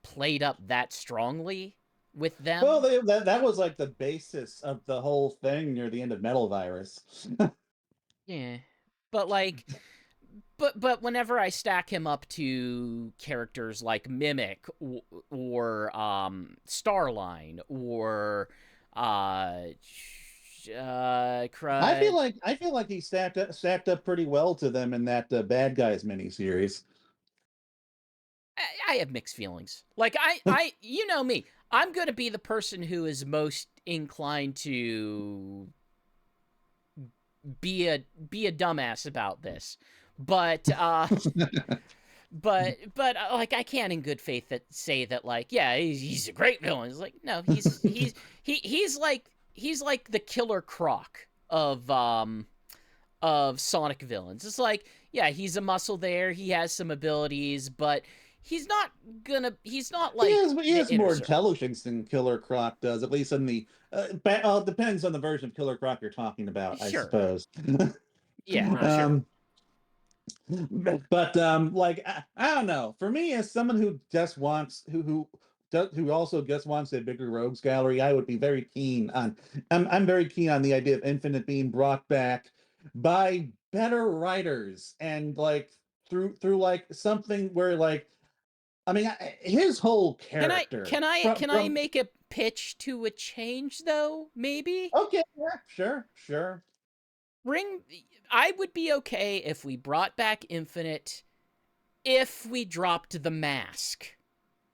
played up that strongly with them. Well, that was like the basis of the whole thing near the end of Metal Virus. Yeah. But like, but whenever I stack him up to characters like Mimic or Starline or I feel like he stacked up pretty well to them in that Bad Guys miniseries. I have mixed feelings. Like you know me, I'm going to be the person who is most inclined to be a dumbass about this, but like I can't in good faith say that like yeah he's a great villain. It's like no he's like the Killer Croc of Sonic villains. It's like yeah he's a muscle there, he has some abilities, but he's not like he has more intelligence than Killer Croc does, at least in the depends on the version of Killer Croc you're talking about, I suppose. Yeah, sure. But like I don't know. For me, as someone who just wants who also just wants a bigger rogues gallery, I would be very keen on. I'm very keen on the idea of Infinite being brought back by better writers and like through like something where like I mean his whole character. Can I make a pitch to a change though? Maybe. Okay, yeah, sure. I would be okay if we brought back Infinite if we dropped the mask.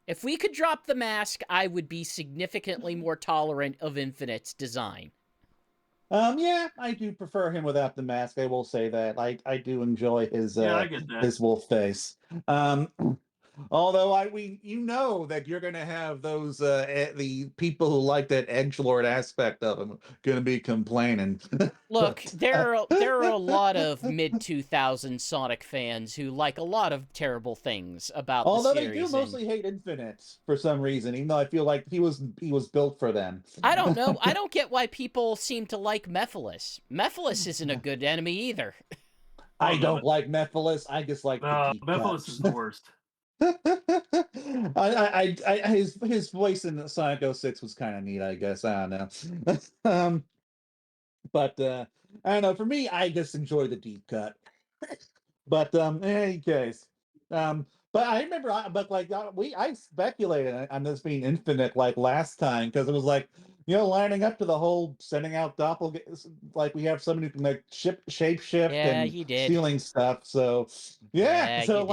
If we could drop the mask, I would be significantly more tolerant of Infinite's design. Yeah, I do prefer him without the mask. I will say that. I do enjoy his I get that. his wolf face. Although you know that you're gonna have those the people who like that edgelord aspect of him gonna be complaining. Look, there are a lot of mid-2000s Sonic fans who like a lot of terrible things about the series. Although they do mostly hate Infinite for some reason, even though I feel like he was built for them. I don't know. I don't get why people seem to like Mephiles. Mephiles isn't a good enemy either. I don't like Mephiles. I just like the deep Mephiles is the worst. His voice in Sonic 06 was kind of neat, I guess. I don't know. But I don't know. For me, I just enjoy the deep cut. But in any case, but I remember, I speculated on this being Infinite like last time because it was like lining up to the whole sending out doppelgangers, like we have somebody who can like shapeshift and stealing stuff. So so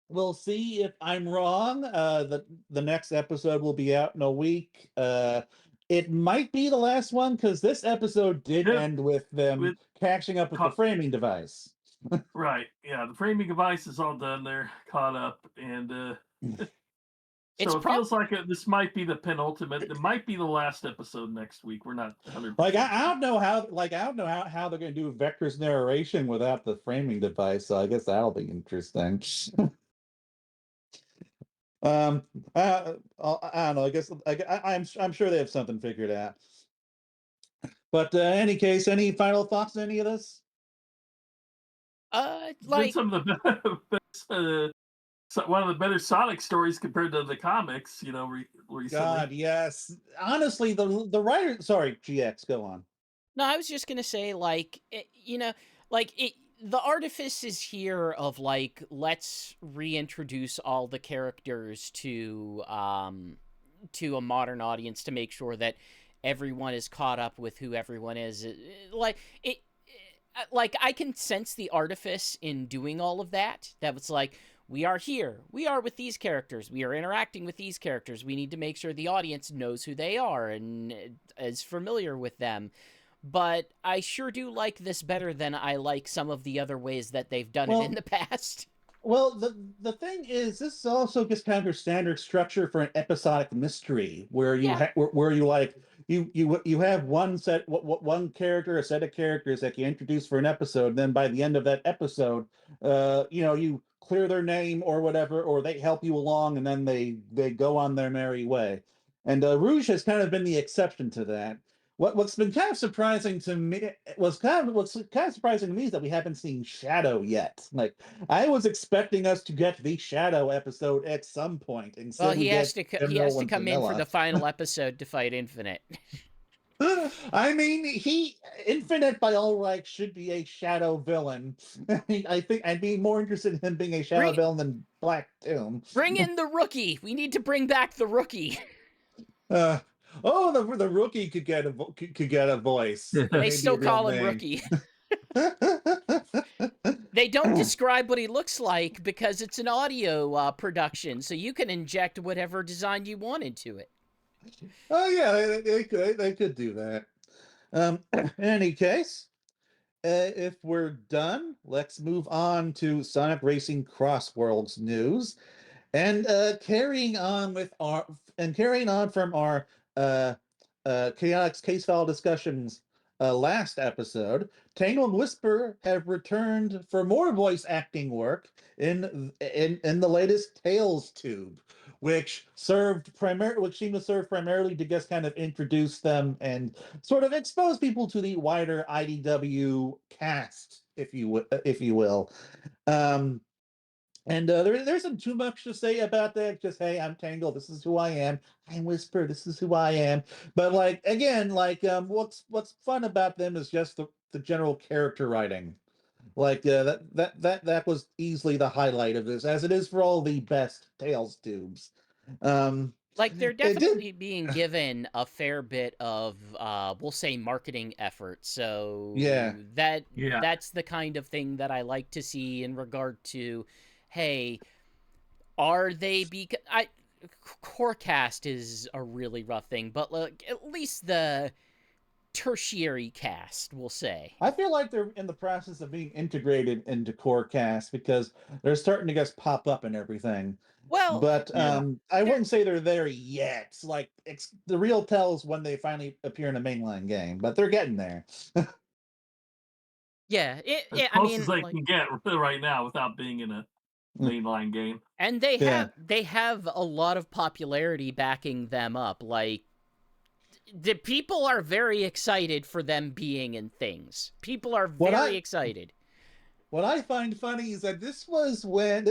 we'll see if I'm wrong. The next episode will be out in a week. It might be the last one because this episode did end with them catching up with the framing device. Right. Yeah, the framing device is all done. They're caught up, and so it feels like this might be the penultimate. It might be the last episode next week. We're not 100%. Like I don't know how they're going to do Vector's narration without the framing device. So I guess that'll be interesting. I don't know. I guess I'm sure they have something figured out. But in any case, any final thoughts on any of this? Like some of the best, one of the better Sonic stories compared to the comics, recently. God, yes. Honestly, the writer. Sorry, GX, go on. No, I was just gonna say, the artifice is here of like let's reintroduce all the characters to a modern audience to make sure that everyone is caught up with who everyone is. Like I can sense the artifice in doing all of that. That was like, we are here. We are with these characters. We are interacting with these characters. We need to make sure the audience knows who they are and is familiar with them. But I sure do like this better than I like some of the other ways that they've done it in the past. Well, the thing is, this also gets kind of your standard structure for an episodic mystery, where you where you like you have one character, a set of characters that you introduce for an episode. Then by the end of that episode, you clear their name or whatever, or they help you along, and then they go on their merry way. And Rouge has kind of been the exception to that. What's been kind of surprising to me what's kind of surprising to me is that we haven't seen Shadow yet. Like I was expecting us to get the Shadow episode at some point. Well, he has to come in for the final episode to fight Infinite. I mean, Infinite by all rights should be a shadow villain. I think I'd be more interested in him being a shadow villain than Black Doom. Bring in the Rookie. We need to bring back the Rookie. The Rookie could get a voice. They Maybe still a real call him name. Rookie. They don't describe what he looks like because it's an audio production, so you can inject whatever design you want into it. Oh yeah, they could do that. In any case, if we're done, let's move on to Sonic Racing CrossWorlds news. And carrying on from our Chaotix case file discussions last episode, Tangle and Whisper have returned for more voice acting work in the latest TailsTube, which seemed to serve primarily to just kind of introduce them and sort of expose people to the wider IDW cast, if you will. And there isn't too much to say about that. Just, hey, I'm Tangle. This is who I am. I'm Whisper. This is who I am. But what's fun about them is just the general character writing. That was easily the highlight of this, as it is for all the best TailsTubes. Like, they're definitely being given a fair bit of, we'll say, marketing effort. So that's the kind of thing that I like to see in regard to, hey, are they core cast is a really rough thing, but look, at least the tertiary cast, we'll say. I feel like they're in the process of being integrated into core cast because they're starting to just pop up and everything. Well, but I wouldn't say they're there yet. Like, the real tell is when they finally appear in a mainline game, but they're getting there. Yeah, as close as they can get right now without being in a mainline game. And they have a lot of popularity backing them up. Like, the people are very excited for them being in things. People are very excited. What I find funny is that this was when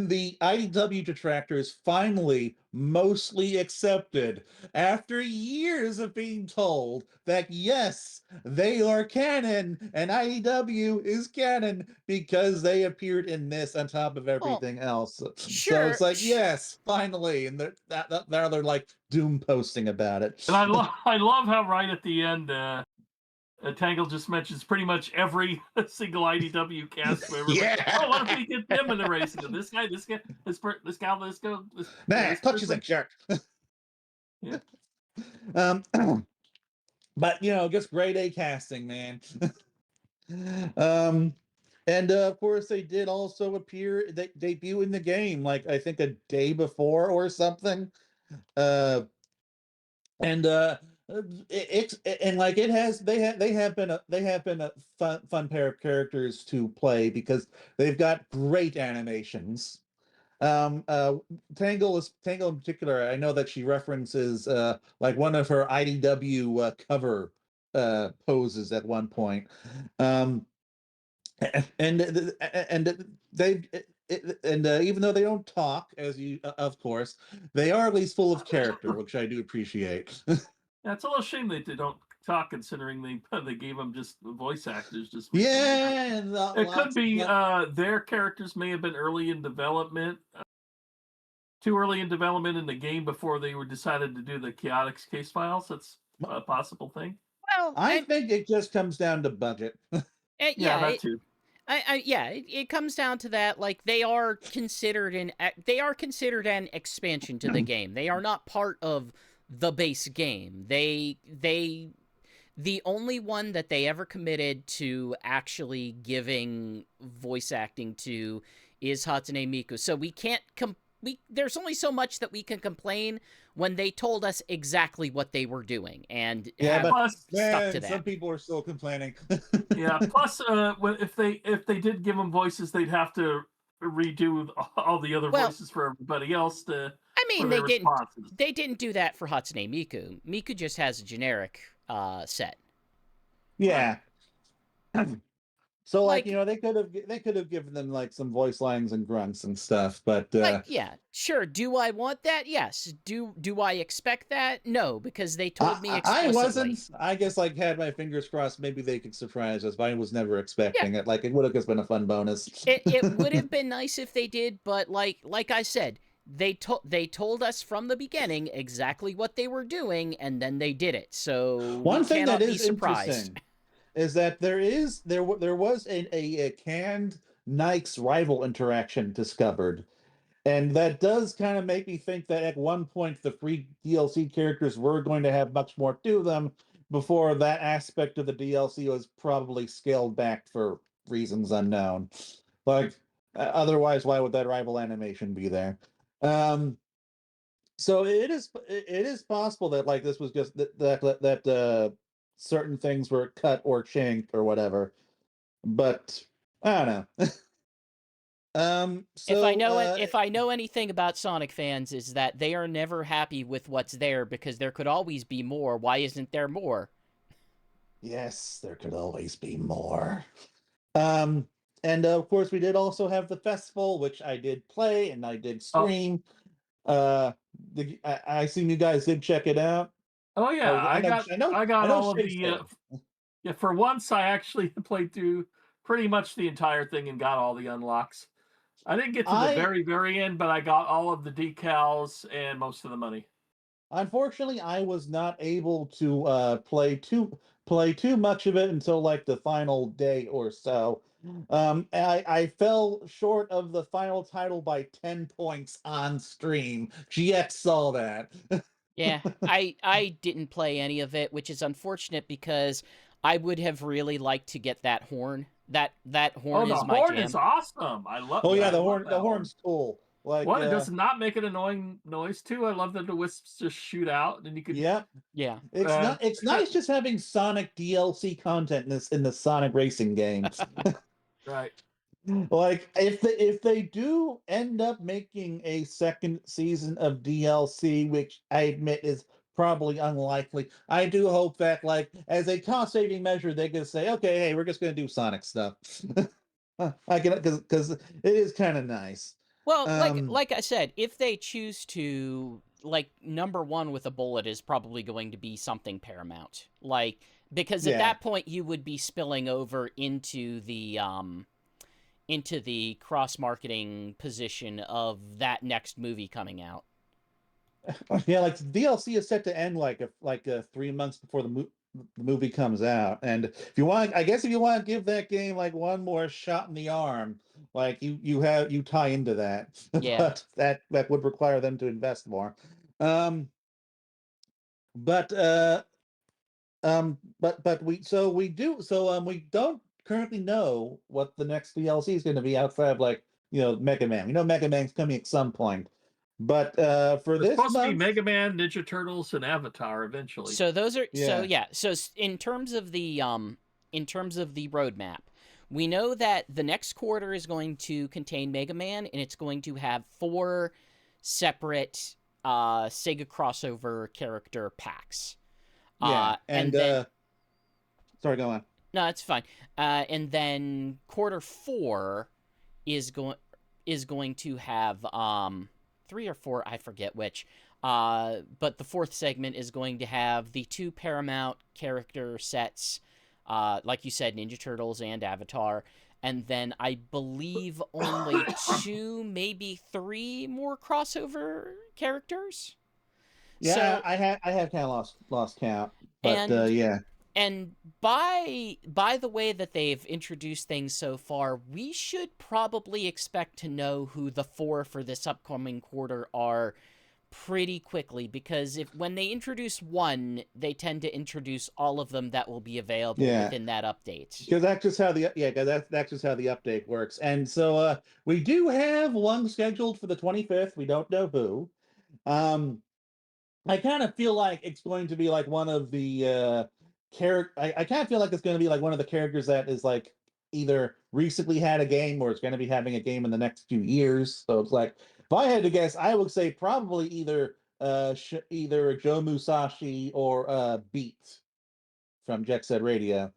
the IDW detractors finally mostly accepted, after years of being told that yes, they are canon and IDW is canon because they appeared in this on top of everything else. Sure. So it's like, yes, finally, and now they're like doom posting about it. And I love how right at the end, Tangle just mentions pretty much every single IDW cast member. Yeah. Like, what if we get them in the racing? This guy, this guy. Nah, Clutch is a jerk. Yeah. But just grade A casting, man. And of course they did also debut in the game, like I think a day before or something. They have been a fun pair of characters to play because they've got great animations. Tangle in particular, I know that she references like one of her IDW cover poses at one point. And even though they don't talk, of course, they are at least full of character, which I do appreciate. Yeah, it's a little shame that they don't talk, considering they gave them just voice actors. Just recently. It could be their characters may have been early in development, too early in development in the game before they were decided to do the Chaotix case files. That's a possible thing. Well, I think it just comes down to budget. Yeah, that too. It comes down to that. Like, they are considered an expansion to the game. They are not part of the base game. The only one that they ever committed to actually giving voice acting to is Hatsune Miku. So we can't there's only so much that we can complain when they told us exactly what they were doing, and plus, stuck to that. Some people are still complaining. Yeah. Plus, if they did give them voices, they'd have to redo all the other voices for everybody else. I mean, they didn't do that for Hatsune Miku. Miku just has a generic set. Yeah. So Like, they could have given them like some voice lines and grunts and stuff, but yeah, sure. Do I want that? Yes. Do I expect that? No, because they told me I explicitly. wasn't. I guess like had my fingers crossed. Maybe they could surprise us, but I was never Yeah, expecting it. Like it would have just been a fun bonus. it would have been nice if they did, but like I said, they told us from the beginning exactly what they were doing, and then they did it. So we One thing that cannot be is surprised. interesting is that there was a canned Nike's rival interaction discovered. And that does kind of make me think that at one point the free DLC characters were going to have much more to them before that aspect of the DLC was probably scaled back for reasons unknown. Like, otherwise, why would that rival animation be there? Um, so it is possible that like this was just that certain things were cut or changed or whatever. But I don't know. If I know anything about Sonic fans is that they are never happy with what's there because there could always be more. Why isn't there more? Yes, there could always be more. Um, and of course, we did also have the festival, which I did play and I did Oh, stream. Uh, I seen you guys did check it out. oh yeah, Or I got I know all of Shakes the did. yeah, for once I actually played through pretty much the entire thing and got all the unlocks. I didn't get to the I very end, but I got all of the decals and most of the money. Unfortunately, I was not able to play too much of it until like the final day or so. I fell short of the final title by 10 points on stream. GX saw that. Yeah, I didn't play any of it, which is unfortunate because I would have really liked to get that horn. That Oh, horn the is my horn is jam. awesome. Oh yeah, I love the that horn. horn's cool. Like What? It does not make an annoying noise too. I love that the wisps just shoot out and you could yeah. Yeah. It's nice just having Sonic DLC content in the Sonic racing games. right. Like if they do end up making a second season of DLC, which I admit is probably unlikely, I do hope that like as a cost saving measure, they can say, okay, hey, we're just gonna do Sonic stuff. I can because it is kind of nice. Well, Um, like I said, if they choose to, like, number one with a bullet is probably going to be something Paramount. Like, because at yeah. that point you would be spilling over into the cross marketing position of that next movie coming out. Yeah, like DLC is set to end like 3 months before the movie comes out. And if you want, I guess if you want to give that game like one more shot in the arm, like you tie into that, Yeah. but that would require them to invest more. Um, but we don't currently know what the next DLC is going to be outside of like Mega Man. We know Mega Man's coming at some point, but for It's this supposed to be month, Mega Man, Ninja Turtles, and Avatar eventually. So those are so yeah. yeah. So in terms of the roadmap, we know that the next quarter is going to contain Mega Man, and it's going to have 4 separate Sega crossover character packs. Yeah, And and then sorry, go on. no, it's fine. And then quarter 4 is going to have 3 or 4, I forget which. But the 4th segment is going to have the 2 Paramount character sets, like you said, Ninja Turtles and Avatar, and then I believe only 2, maybe 3 more crossover characters. Yeah, So I have kind of lost count, but and yeah. and by the way that they've introduced things so far, we should probably expect to know who the 4 for this upcoming quarter are pretty quickly, because if when they introduce one, they tend to introduce all of them that will be available Yeah, within that update. because that's just how the update works. And so we do have one scheduled for the 25th. We don't know who. Um, I kind of feel like it's going to be like one of the I kind of feel like it's going to be like one of the characters that is like either recently had a game or is going to be having a game in the next few years. So it's like if I had to guess, I would say probably either Joe Musashi or Beat from Jet Set Radio.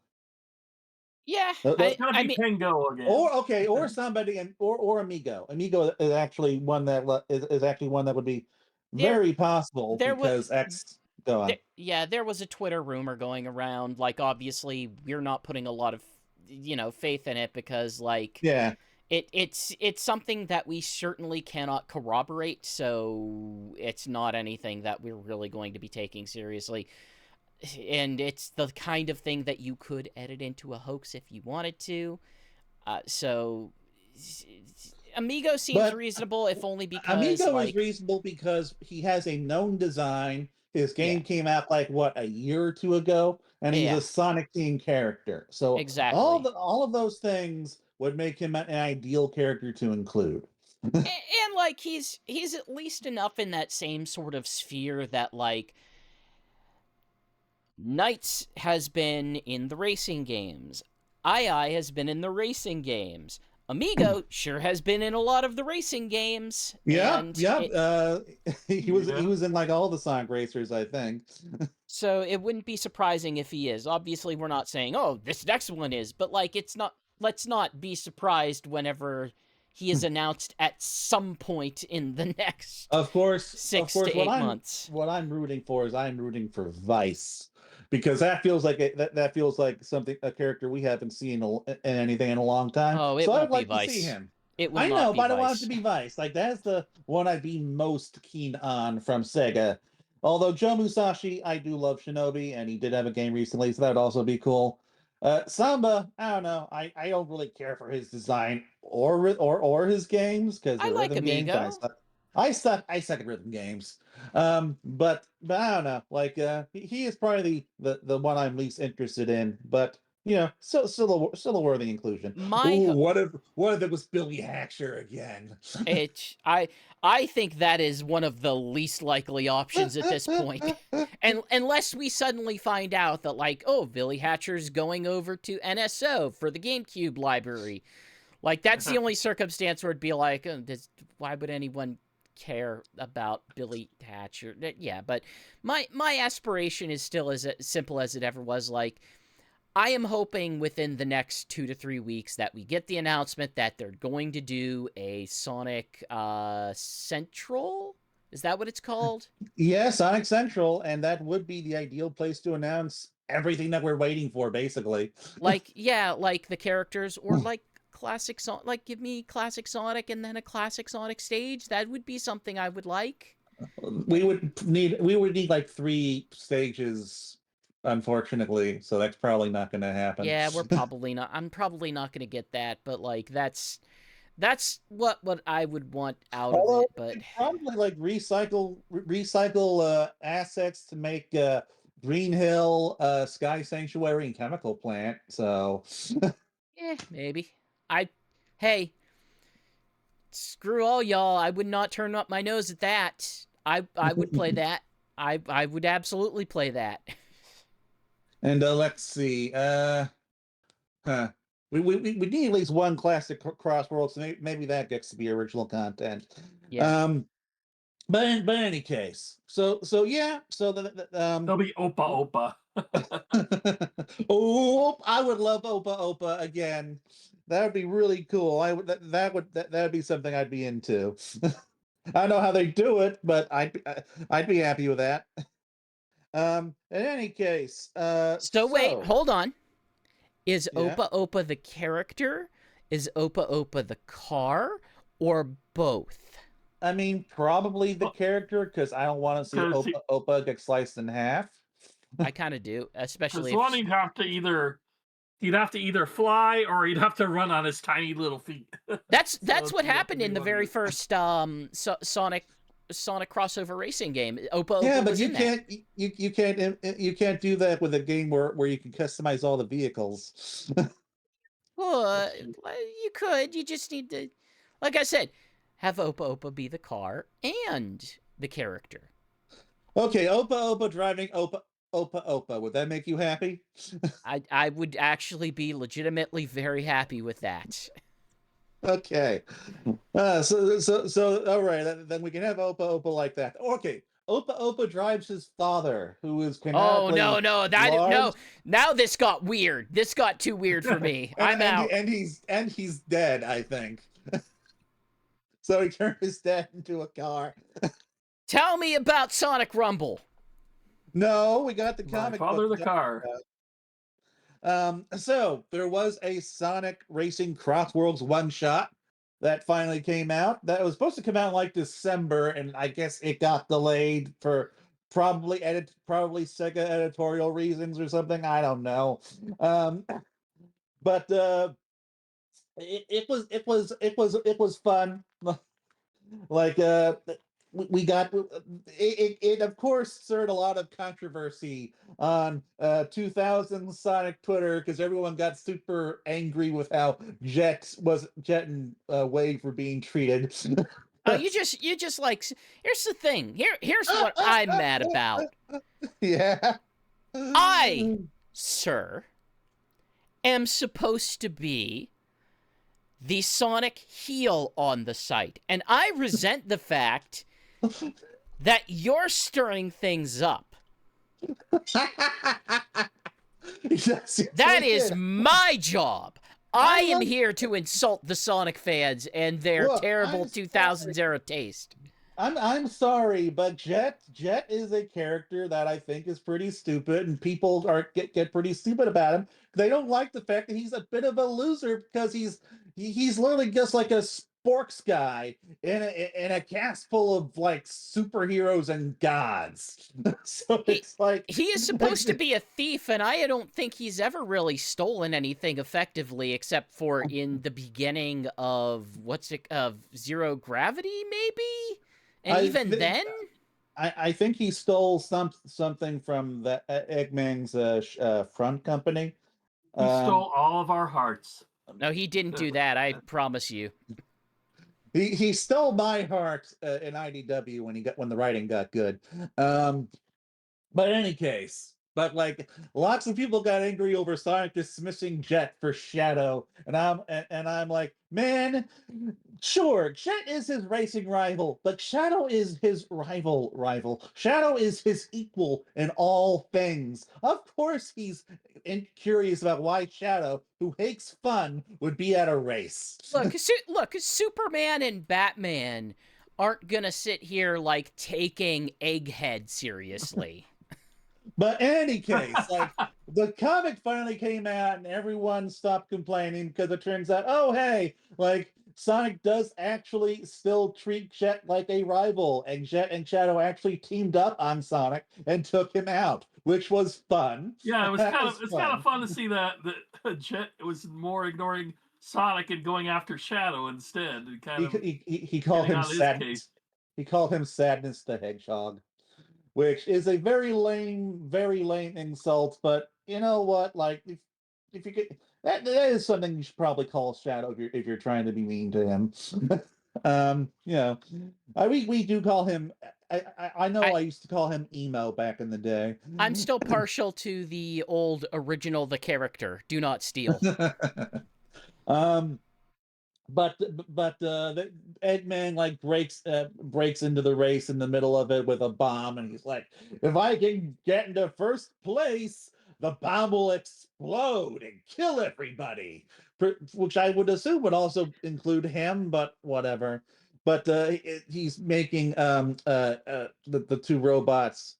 Yeah, It's gonna I be mean, Tango again. or somebody, or Amigo. Amigo is actually one that is actually one that would be there very possible there was because X. Go on. yeah, there was a Twitter rumor going around. Like, obviously, we're not putting a lot of, faith in it because, like, Yeah. it's something that we certainly cannot corroborate. So it's not anything that we're really going to be taking seriously. And it's the kind of thing that you could edit into a hoax if you wanted to. So Amigo seems But reasonable, if only because, Amigo is like, reasonable because he has a known design. His yeah, game came out like what, a year or two ago, and he's yeah, a Sonic themed character. So exactly. all of those things would make him an ideal character to include. And like, he's at least enough in that same sort of sphere that, like, Knights has been in the racing games. II has been in the racing games. Amigo sure has been in a lot of the racing games, Yeah, and yeah. it, He was in like all the Sonic Racers, I think. so it wouldn't be surprising if he is. Obviously, we're not saying, oh, this next one is, but like, it's not. Let's not be surprised whenever he is announced at some point in the next Of 6 course, to 8 months. what I'm rooting for is I'm rooting for Vice, because that feels like that feels like something, a character we haven't seen in anything in a long time. Oh, it So I would won't be like to see Vice. him. It will I not know, be but I want it Vice. to be Vice. Like that's the one I'd be most keen on from Sega. Although Joe Musashi, I do love Shinobi, and he did have a game recently, so that'd also be cool. Samba, I don't know. I don't really care for his design or his games because I they're like rhythm games, and Amigo. I suck at rhythm games. But I don't know. Like he is probably the one I'm least interested in. But still a worthy inclusion. My Ooh, what if it was Billy Hatcher again? it I think that is one of the least likely options at this point. And unless we suddenly find out that, like, oh, Billy Hatcher's going over to NSO for the GameCube library. Like, that's the only circumstance where it'd be like, why would anyone care about Billy Hatcher? Yeah, but my aspiration is still as simple as it ever was. Like, I am hoping within the next 2 to 3 weeks that we get the announcement that they're going to do a Sonic Central. Is that what it's called? Yeah, Sonic Central, and that would be the ideal place to announce everything that we're waiting for, basically. Like, yeah, like the characters, or like classic Sonic. Like, give me classic Sonic and then a classic Sonic stage. That would be something I would like. We would need like 3 stages, unfortunately, so that's probably not going to happen. Yeah, we're probably not. I'm probably not going to get that, but like, that's what I would want out of Although it. we But could probably like recycle assets to make Green Hill, Sky Sanctuary, and Chemical Plant. So maybe. I Hey, screw all y'all. I would not turn up my nose at that. I would play that. I would absolutely play that. and let's see. Huh. We need at least one classic CrossWorld, so maybe that gets to be original content. Yeah. Um, but in any case, so yeah, so They'll be Opa oh, I would love Opa Opa again. That would be really cool. That would be something I'd be into. I don't know how they do it, but I'd be happy with that. In any case, So wait, hold on. Is yeah. Opa Opa the character? Is Opa Opa the car? Or both? I mean, probably the character, because I don't want to see because Opa get sliced in half. I kind of do, especially if one he'd have to either fly or he'd have to run on his tiny little feet. that's So what you have happened to in be the one very of first Sonic crossover racing game. Opa Yeah, Opa but was you in that. can't you can't do that with a game where you can customize all the vehicles. Well, you could. You just need to, like I said, have Opa Opa be the car and the character. Okay, Opa Opa driving Opa Opa. Would that make you happy? I would actually be legitimately very happy with that. Okay. So all right, then we can have Opa Opa like that. Okay. Opa Opa drives his father, who is Oh canonically no, large. no. Now this got weird. This got too weird for me. I'm out. And he's dead, I think. So he turned his dad into a car. Tell me about Sonic Rumble. No, we got the My comic father book. the car. So there was a Sonic Racing CrossWorlds one-shot that finally came out. That was supposed to come out in like December, and I guess it got delayed for probably SEGA editorial reasons or something. I don't know. But it was fun. Like we got it of course stirred a lot of controversy on 2000 Sonic Twitter because everyone got super angry with how Jet and Wave were being treated. Oh, you just like. Here's the thing. Here's what I'm mad about. Yeah. I, sir, am supposed to be the Sonic heel on the site, and I resent the fact that you're stirring things up. Yes, That I is did. my job. I am love- here to insult the Sonic fans and their Look, terrible I'm 2000s era taste. I'm sorry, but Jet is a character that I think is pretty stupid, and people get pretty stupid about him. They don't like the fact that he's a bit of a loser because he's literally just like a sporks guy in a cast full of like superheroes and gods. So it's like He is supposed to be a thief, and I don't think he's ever really stolen anything effectively except for in the beginning of Zero Gravity, maybe? And even then? I think he stole something from the Eggman's front company. He stole all of our hearts. No, he didn't do that, I promise you. He stole my heart in IDW when the writing got good. But in any case, but like lots of people got angry over Sonic dismissing Jet for Shadow, and I'm like, man, sure, Jet is his racing rival, but Shadow is his rival. Shadow is his equal in all things. Of course, he's curious about why Shadow, who hates fun, would be at a race. Look, Superman and Batman aren't gonna sit here like taking Egghead seriously. But in any case, like the comic finally came out and everyone stopped complaining because it turns out, oh hey, like Sonic does actually still treat Jet like a rival, and Jet and Shadow actually teamed up on Sonic and took him out, which was fun. Yeah, it was That kind was of fun. fun to see that Jet was more ignoring Sonic and going after Shadow instead. And kind of He called him on his Sadness. case. He called him Sadness the Hedgehog, which is a very lame insult. But you know what? Like, if you get that is something you should probably call Shadow if you're trying to be mean to him. You know, we do call him. I know I used to call him emo back in the day. I'm still partial to the old original the character. Do not steal. But the Eggman like breaks into the race in the middle of it with a bomb, and he's like, if I can get into first place, the bomb will explode and kill everybody, which I would assume would also include him, but whatever. But he's making the two robots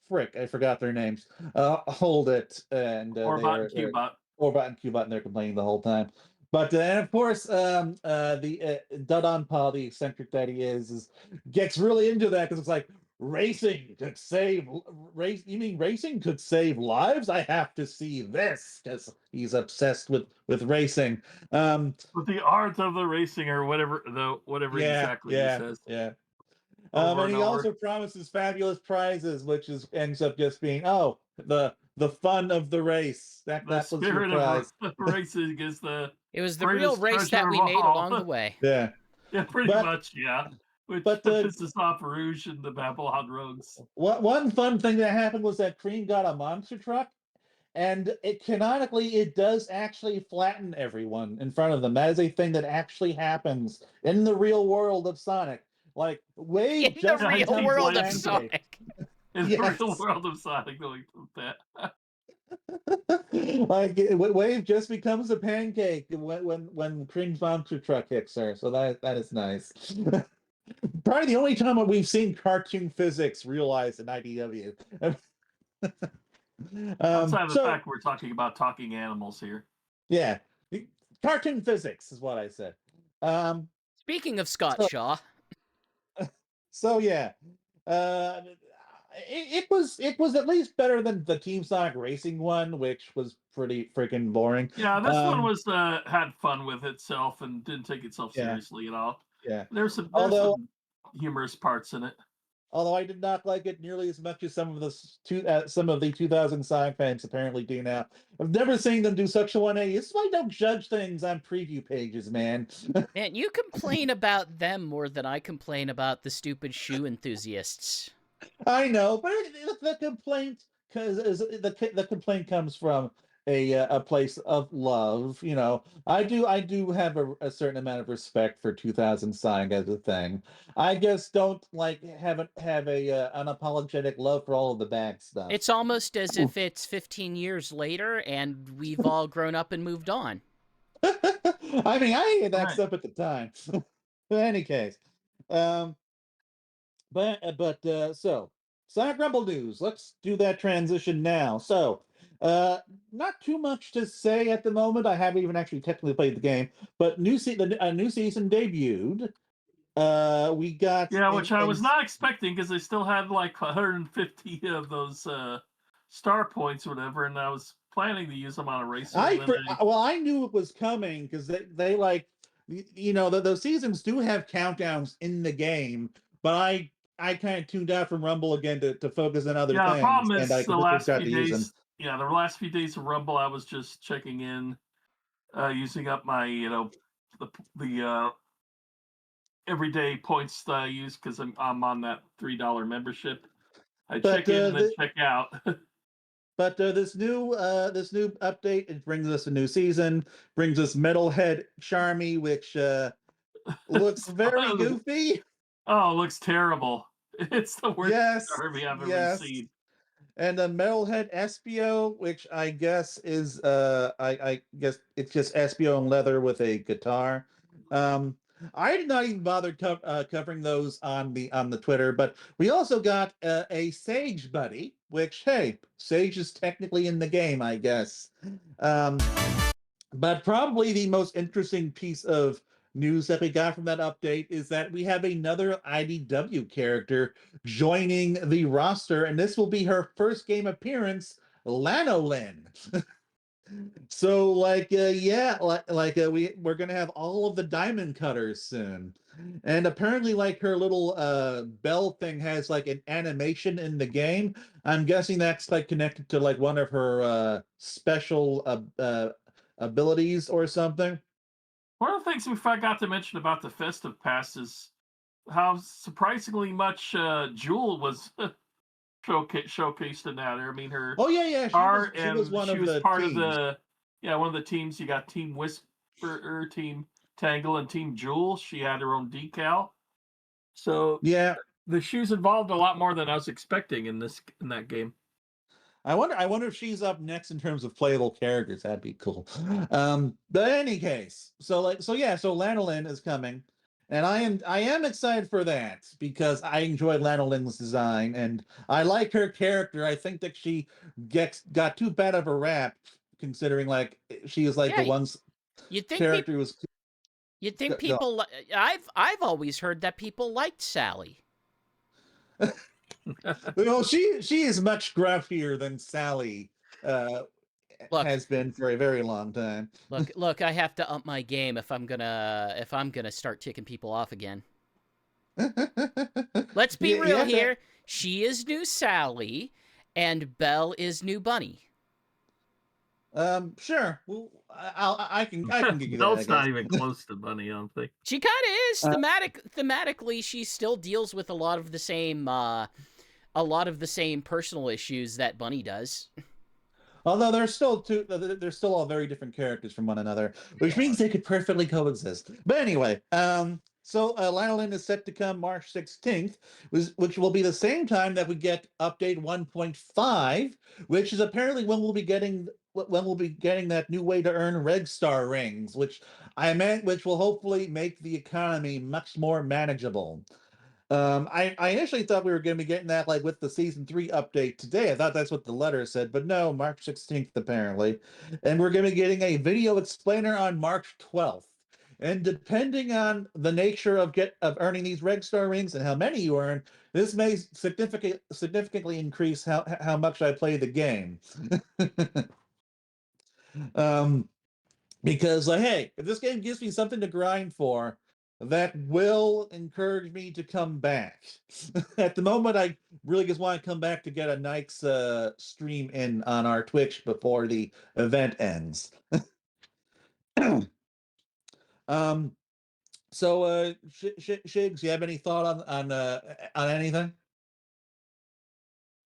frick, I forgot their names, hold it, and Orbot and Cubot. Orbot and Cubot, and they're complaining the whole time. But and of course, the Dodonpa, the eccentric that he is gets really into that because it's like racing could save race. You mean racing could save lives? I have to see this because he's obsessed with racing. With the art of the racing or whatever he says. Yeah. Over And he over. also promises fabulous prizes, which ends up just being the fun of the race. That The was your spirit prize. of racing is the It was the real greatest race that treasure we of made all. along the way. Yeah. Yeah, pretty But- much, yeah. Which but, pisses off Rouge and the Babylon Rogues. One fun thing that happened was that Cream got a monster truck, and canonically it does actually flatten everyone in front of them. That is a thing that actually happens in the real world of Sonic. Like Wave In the just Yeah, real he's world of like- Sonic. In the Yes. real world of Sonic, no, we put that. Like Wave just becomes a pancake when Cringe Monster Truck hits her. So that is nice. Probably the only time that we've seen cartoon physics realized in IDW. Outside of the So fact we're talking about talking animals here. yeah, cartoon physics is what I said. Speaking of Scott So- Shaw, So yeah, uh, it was at least better than the Team Sonic Racing one, which was pretty freaking boring. Yeah, this one was had fun with itself and didn't take itself Yeah. seriously at all. Yeah. There's some Although humorous parts in it. I did not like it nearly as much as some of the 2000 Sonic fans apparently do now. I've never seen them do such a 180. This is why I don't judge things on preview pages, man. man, you complain about them more than I complain about the stupid shoe enthusiasts. I know, but the complaint the complaint comes from a place of love. You know, I do have a certain amount of respect for 2000 Sonic as a thing. I just don't like have a unapologetic love for all of the bad stuff. It's almost as if it's 15 years later and we've all grown up and moved on. I mean, I hated that Right. stuff at the time. In any case, but so Sonic Rumble news. Let's do that transition now. So, not too much to say at the moment. I haven't even actually technically played the game, but a new season debuted. We got Which I was not expecting because they still had like 150 of those star points or whatever, and I was planning to use them on a racer. I knew it was coming because they like those seasons do have countdowns in the game, but I kind of tuned out from Rumble again to focus on other things. The problem is and I the last forgot few to use them. days. Yeah, the last few days of Rumble, I was just checking in, using up my the everyday points that I use because I'm on that $3 membership. I check in and then check out. But this new update, it brings us a new season, brings us Metalhead Charmy, which looks very goofy. Oh, it looks terrible. It's the worst Yes, Charmy I've ever seen. And a Metalhead Espio, which I guess is I guess it's just Espio and leather with a guitar. I did not even bother covering those on the Twitter, but we also got a Sage buddy, which hey, Sage is technically in the game, I guess. But probably the most interesting piece of news that we got from that update is that we have another IDW character joining the roster, and this will be her first game appearance, Lanolin. So we're gonna have all of the diamond cutters soon, and apparently like her little bell thing has like an animation in the game. I'm guessing that's like connected to like one of her special abilities or something. One of the things we forgot to mention about the Festive Pass is how surprisingly much Jewel was showcased in that. I mean, her Oh yeah, she was one of the part teams. of one of the teams. You got Team Whisper, Team Tangle, and Team Jewel. She had her own decal. So yeah, the shoes involved a lot more than I was expecting in that game. I wonder if she's up next in terms of playable characters. That'd be cool. But in any case, so Lanolin is coming, and I am excited for that because I enjoy Lanolin's design and I like her character. I think that she got too bad of a rap considering like she is like the one's You'd think character was. You'd think people. I've always heard that people liked Sally. Well, she is much gruffier than Sally has been for a very long time. Look, I have to up my game if I'm gonna start ticking people off again. Let's be real here. She is new Sally, and Belle is new Bunny. Sure. Well, I can give you that. Belle's not even close to Bunny, I don't think. She kind of is thematically. She still deals with a lot of the same personal issues that Bunny does. Although they're still all very different characters from one another, which means they could perfectly coexist. But anyway, So Lanolin is set to come March 16th, which will be the same time that we get update 1.5, which is apparently when we'll be getting that new way to earn Red Star rings, which which will hopefully make the economy much more manageable. I initially thought we were going to be getting that like with the season 3 update today. I thought that's what the letter said, but no, March 16th apparently. And we're going to be getting a video explainer on March 12th. And depending on the nature of earning these Red Star rings and how many you earn, this may significantly increase how much I play the game. um, because hey, if this game gives me something to grind for, that will encourage me to come back. At the moment, I really just want to come back to get a nice stream in on our Twitch before the event ends. um, so, Shigs, you have any thought on anything?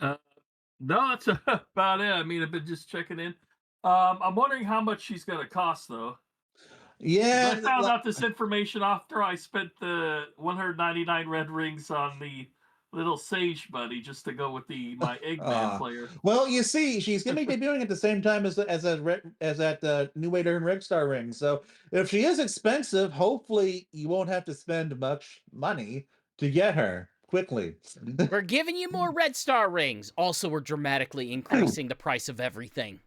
No, that's about it. I mean, I've been just checking in. I'm wondering how much she's going to cost, though. Yeah, I found out this information after I spent the 199 red rings on the little Sage buddy just to go with my Eggman player. Well, you see, she's going to be debuting at the same time as that new way to earn Red Star ring. So if she is expensive, hopefully you won't have to spend much money to get her quickly. We're giving you more Red Star rings. Also, we're dramatically increasing the price of everything.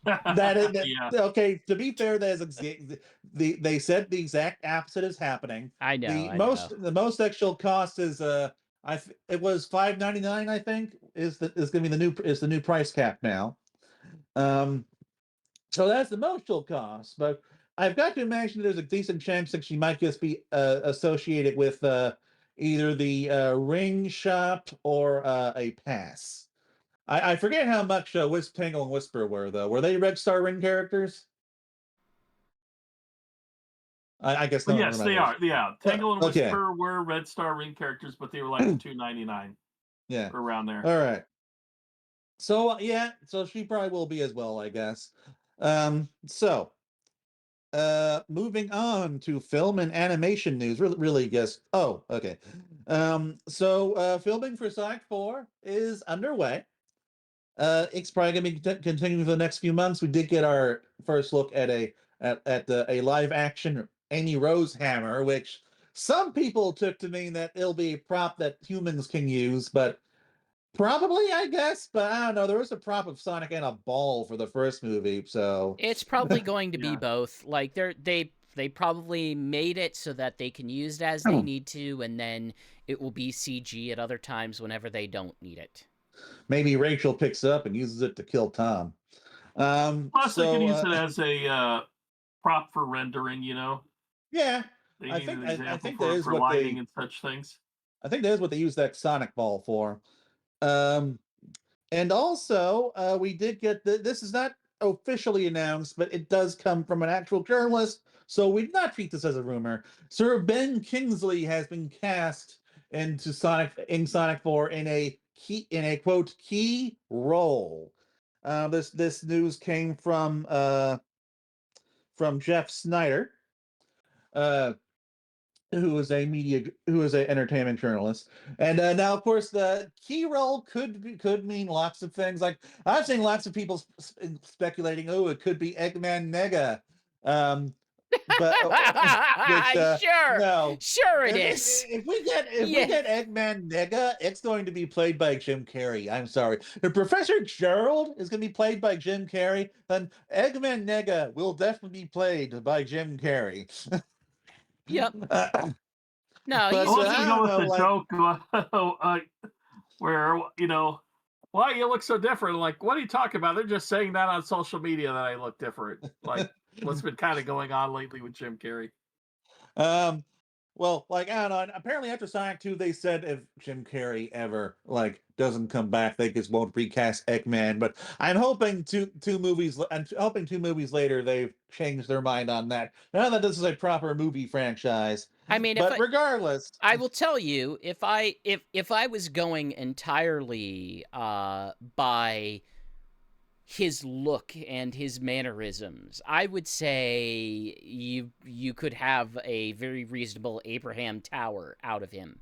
Yeah. Okay, to be fair, they said the exact opposite is happening. I know. The most actual cost is it was $5.99, I think, is gonna be the new price cap now. So that's the most she'll cost, but I've got to imagine there's a decent chance that she might just be associated with either the ring shop or a pass. I forget how much Tangle and Whisper were, though. Were they Red Star ring characters? I guess no. No. Yes, they are. Yeah, Tangle and Okay. Whisper were Red Star ring characters, but they were like $2.99. Yeah, around there. All right. So yeah, so she probably will be as well, I guess. So moving on to film and animation news. Really guess. Oh, okay. So filming for Sonic 4 is underway. It's probably gonna be continuing for the next few months. We did get our first look at a live action Amy Rose hammer, which some people took to mean that it'll be a prop that humans can use, but probably, I guess. But I don't know. There was a prop of Sonic and a ball for the first movie, so it's probably going to be both. Like they probably made it so that they can use it as they need to, and then it will be CG at other times whenever they don't need it. Maybe Rachel picks it up and uses it to kill Tom. Plus, they can use it as a prop for rendering. Yeah, I think that is for lighting and such things. I think that is what they use that Sonic ball for. And also, we did get this is not officially announced, but it does come from an actual journalist, so we did not treat this as a rumor. Sir Ben Kingsley has been cast into Sonic 4 in a quote key role. This news came from Jeff Snyder, who is an entertainment journalist. And now, of course, the key role could mean lots of things. Like I've seen lots of people speculating, oh, it could be Eggman Nega. But which, sure it is. If we get Eggman Nega, it's going to be played by Jim Carrey. I'm sorry. If Professor Gerald is going to be played by Jim Carrey, then Eggman Nega will definitely be played by Jim Carrey. Yep. No, but let's go with the joke where why you look so different. Like, what are you talking about? They're just saying that on social media that I look different. Like, what's been kind of going on lately with Jim Carrey? Well, like I don't know. Apparently, after Sonic 2, they said if Jim Carrey ever doesn't come back, they just won't recast Eggman. But I'm hoping two movies later they've changed their mind on that. Now that this is a proper movie franchise. I mean, but regardless, I will tell you if I was going entirely by his look and his mannerisms, I would say you could have a very reasonable Abraham Tower out of him.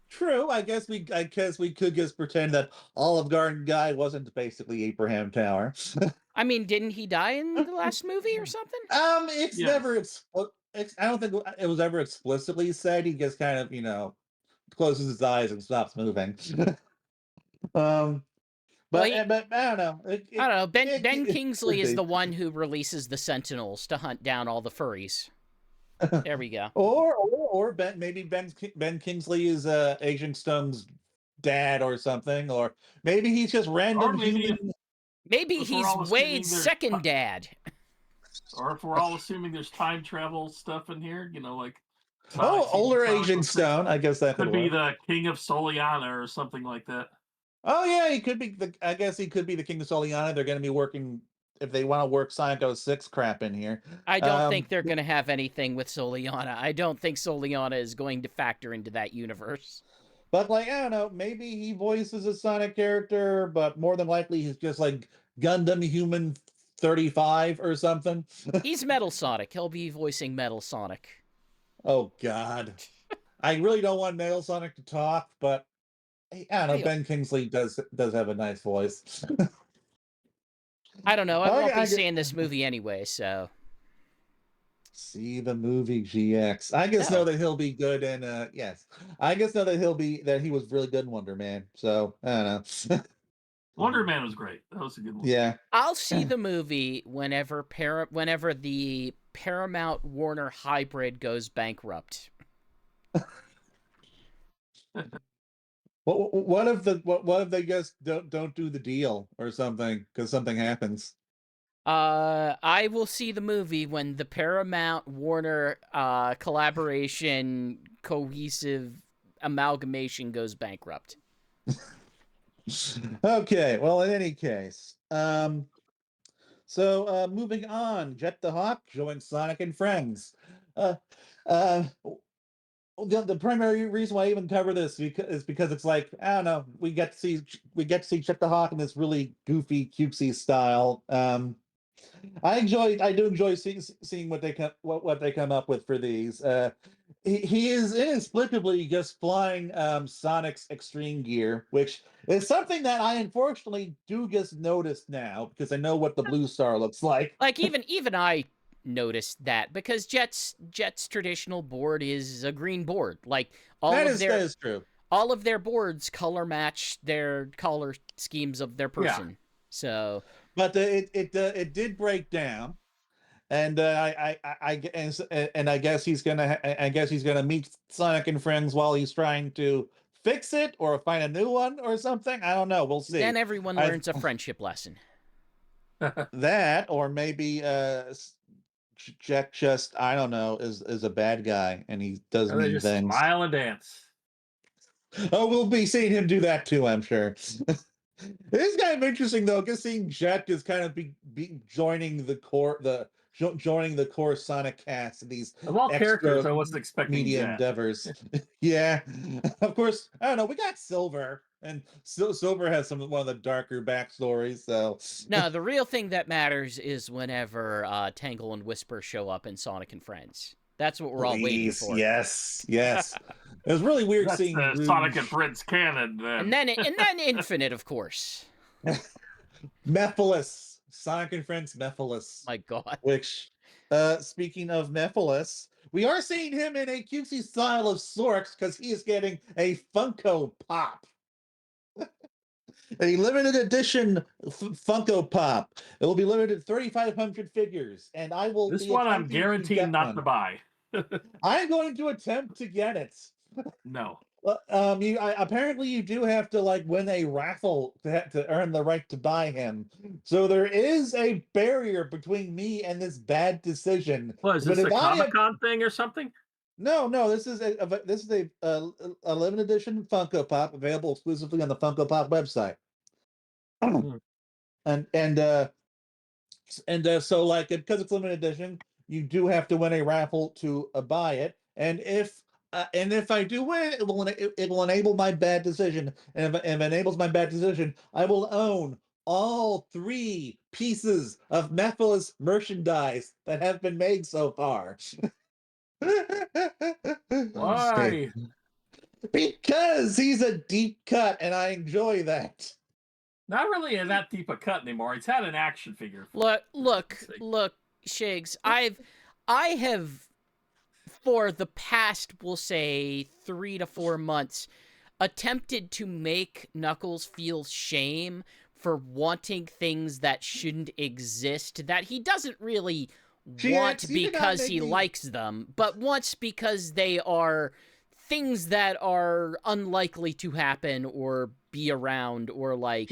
True. I guess we could just pretend that Olive Garden guy wasn't basically Abraham Tower. I mean, didn't he die in the last movie or something? It's Yes. never I don't think it was ever explicitly said. He just kind of, closes his eyes and stops moving. Well, but he- but I don't know. I don't know. Ben it Kingsley could is be. the one who releases the Sentinels to hunt down all the furries. There we go. Or Ben Kingsley is Agent Stone's dad or something, or maybe he's just random Or maybe human. Maybe If we're he's all assuming Wade's there's- second dad. Or if we're all assuming there's time travel stuff in here, like Older Sonic Agent Stone. I guess that could be work. the King of Soliana or something like that. Oh yeah, he could be I guess he could be the King of Soliana. They're going to be working if they want to work Sonic 06 crap in here. I don't think they're going to have anything with Soliana. I don't think Soliana is going to factor into that universe. But I don't know, maybe he voices a Sonic character, but more than likely he's just like Gundam Human 35 or something. He's Metal Sonic. He'll be voicing Metal Sonic. Oh God, I really don't want Metal Sonic to talk, but I don't know. Ben Kingsley does have a nice voice. I don't know. I won't be I seeing this movie anyway, so. See the movie GX. I just know that he'll be good in yes. I just know that he was really good in Wonder Man. So I don't know. Wonder Man was great. That was a good one. Yeah. I'll see the movie whenever the Paramount Warner hybrid goes bankrupt. What if they just don't do the deal or something because something happens? I will see the movie when the Paramount Warner collaboration cohesive amalgamation goes bankrupt. Okay, well, in any case, so moving on, Jet the Hawk showing Sonic and Friends. The primary reason why I even cover this is because it's like, I don't know, we get to see Jet the Hawk in this really goofy, cutesy style. I do enjoy seeing what they come up with for these. He is inexplicably just flying Sonic's extreme gear, which is something that I unfortunately do just notice now because I know what the Blue Star looks like. Like even I noticed that because Jet's traditional board is a green board. Like that is true. All of their boards color match their color schemes of their person. Yeah. So, but it did break down. And I guess he's gonna meet Sonic and Friends while he's trying to fix it or find a new one or something. I don't know. We'll see. Then everyone learns a friendship lesson. That, or maybe Jack just I don't know is a bad guy and he does mean things. Smile and dance. Oh, we'll be seeing him do that too, I'm sure. It is kind of interesting though, because seeing Jet just kind of be joining the core Sonic cast in these of all characters, I wasn't expecting media Jet. endeavors. Yeah, of course. I don't know. We got Silver, and Silver has one of the darker backstories. So no, the real thing that matters is whenever Tangle and Whisper show up in Sonic and Friends. That's what we're all waiting for. Yes. It was really weird seeing Sonic and Friends canon. Then. And then Infinite, of course. Mephiles, Sonic and Friends Mephiles. My God. Which, speaking of Mephiles, we are seeing him in a cutesy style of sorts because he is getting a Funko Pop. A limited edition Funko Pop. It will be limited 3,500 figures, and I will. This one I'm guaranteed not to buy. I'm going to attempt to get it. No. Apparently you do have to win a raffle to earn the right to buy him. So there is a barrier between me and this bad decision. What is this, a Comic-Con thing or something? No. This is a limited edition Funko Pop available exclusively on the Funko Pop website. So because it's limited edition, you do have to win a raffle to buy it. And if I do win, it will enable my bad decision. And if it enables my bad decision, I will own all 3 pieces of Mephiles merchandise that have been made so far. Why? Because he's a deep cut and I enjoy that. Not really in that deep a cut anymore. He's had an action figure. Look, Shigs. I have, for the past, we'll say, 3 to 4 months, attempted to make Knuckles feel shame for wanting things that shouldn't exist, that he doesn't really want because he likes them, but wants because they are things that are unlikely to happen or be around, or like...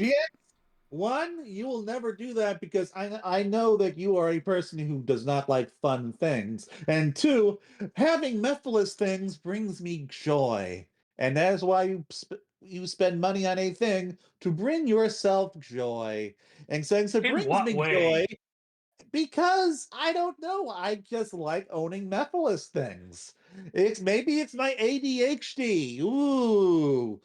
One, you will never do that because I know that you are a person who does not like fun things. And 2, having Mephiles things brings me joy. And that is why you spend money on a thing to bring yourself joy. And since it brings me joy, because I don't know, I just like owning Mephiles things. Maybe it's my ADHD. Ooh.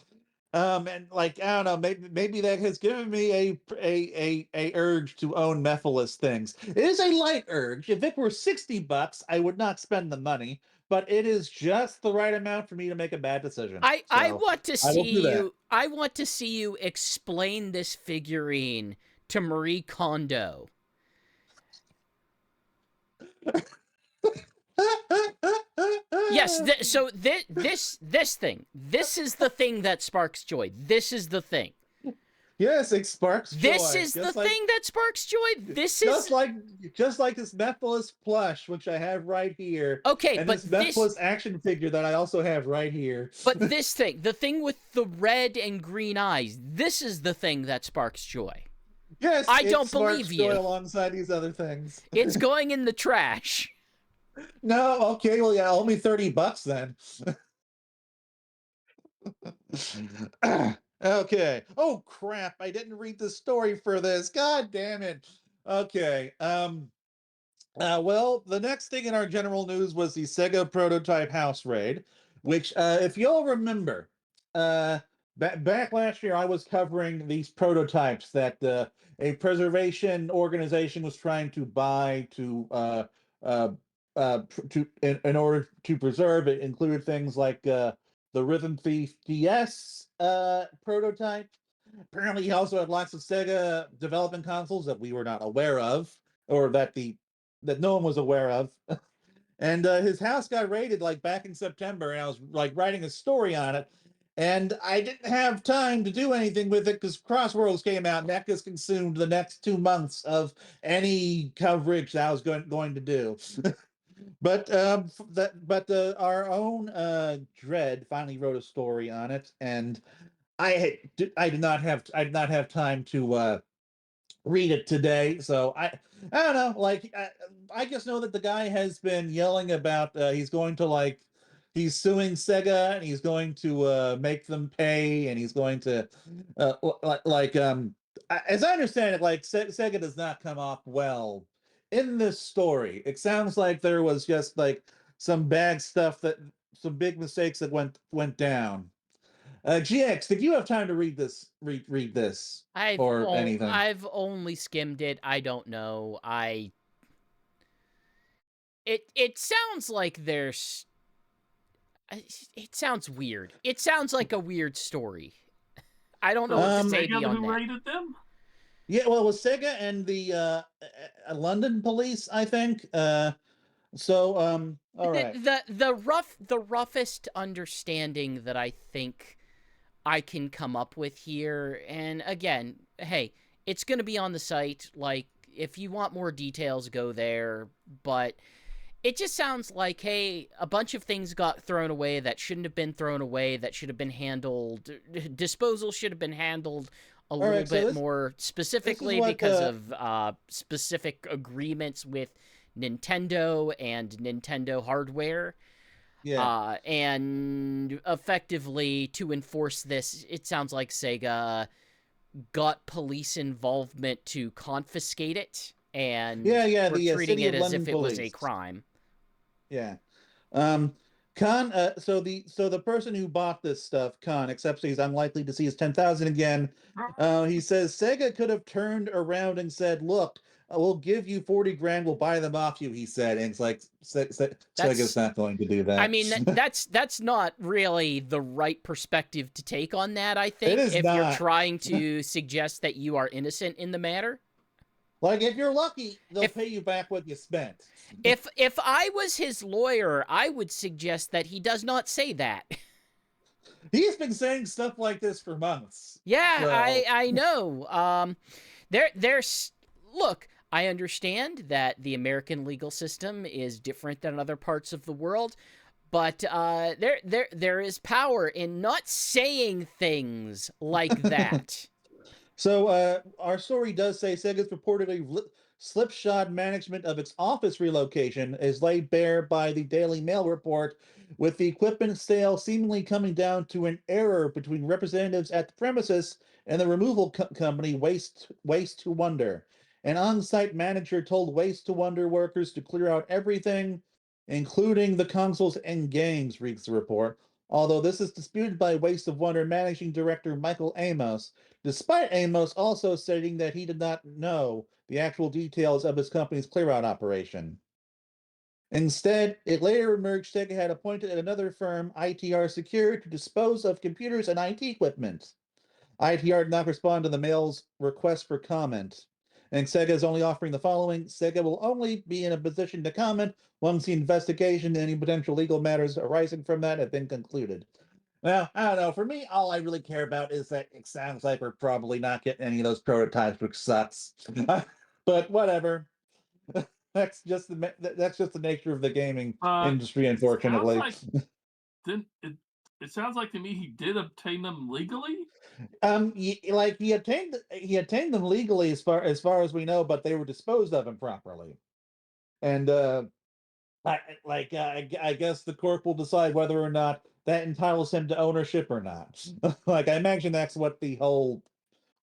And like, I don't know, maybe that has given me a urge to own Mephiles things. It is a light urge. If it were $60, I would not spend the money, but it is just the right amount for me to make a bad decision. I want to I will do see that. you. I want to see you explain this figurine to Marie Kondo. Yes, so this thing, this is the thing that sparks joy. This is the thing. Yes, it sparks joy. This is the thing that sparks joy. This is just like this Mephiles plush, which I have right here. Okay, and but this Mephiles action figure that I also have right here. But this thing, the thing with the red and green eyes, this is the thing that sparks joy. Yes, I don't believe you. Joy alongside these other things. It's going in the trash. No, okay, well, yeah, only $30 then. Okay. Oh crap! I didn't read the story for this. God damn it. Okay. Well, the next thing in our general news was the Sega prototype house raid, which, if you'll remember, back last year I was covering these prototypes that a preservation organization was trying to buy uh, in order to preserve. It included things like the Rhythm Thief DS prototype. Apparently, he also had lots of Sega development consoles that we were not aware of, or that no one was aware of. And his house got raided like back in September, and I was like writing a story on it, and I didn't have time to do anything with it because CrossWorlds came out, and that just consumed the next 2 months of any coverage that I was going to do. But our own Dread finally wrote a story on it, and I did not have time to read it today. So I don't know. Like I just know that the guy has been yelling about he's going to he's suing Sega and he's going to make them pay, and he's going to as I understand it, like Sega does not come off well in this story. It sounds like there was just like some bad stuff, some big mistakes that went down. GX, did you have time to read this? Read this anything? I've only skimmed it. I don't know. It sounds like there's. It sounds weird. It sounds like a weird story. I don't know what to say beyond who that. raided them? Yeah, well, it was Sega and the London police, I think. All right. The roughest understanding that I think I can come up with here, and again, hey, it's going to be on the site. Like, if you want more details, go there. But it just sounds like, hey, a bunch of things got thrown away that shouldn't have been thrown away, that should have been handled. Disposal should have been handled a little bit more specifically because of specific agreements with Nintendo and Nintendo hardware. Yeah. And effectively, to enforce this, it sounds like Sega got police involvement to confiscate it, and were treating it as if it was a police. crime. Yeah. Khan, so the person who bought this stuff, Khan, accepts he's unlikely to see his 10,000 again. He says Sega could have turned around and said, "Look, we'll give you 40 grand. We'll buy them off you." He said, and it's like Sega's not going to do that. I mean, that's not really the right perspective to take on that. I think It is if not. you're trying to suggest that you are innocent in the matter. Like, if you're lucky, they'll pay you back what you spent. If I was his lawyer, I would suggest that he does not say that. He's been saying stuff like this for months. Yeah, so. I know. There's look, I understand that the American legal system is different than other parts of the world, but there is power in not saying things like that. So our story does say Sega's reportedly slipshod management of its office relocation is laid bare by the Daily Mail report, with the equipment sale seemingly coming down to an error between representatives at the premises and the removal company Waste to Wonder. An on-site manager told Waste to Wonder workers to clear out everything, including the consoles and games, reads the report. Although this is disputed by Waste of Wonder managing director Michael Amos, despite Amos also stating that he did not know the actual details of his company's clear-out operation. Instead, it later emerged Sega had appointed another firm, ITR Secure, to dispose of computers and IT equipment. ITR did not respond to the Mail's request for comment. And Sega is only offering the following: Sega will only be in a position to comment once the investigation and any potential legal matters arising from that have been concluded. Well, I don't know. For me, all I really care about is that it sounds like we're probably not getting any of those prototypes, which sucks. But whatever. That's just the nature of the gaming industry, unfortunately. It sounds like to me he did obtain them legally. He obtained them legally as far as we know, but they were disposed of improperly. And I guess the court will decide whether or not that entitles him to ownership or not. Like, I imagine that's what this whole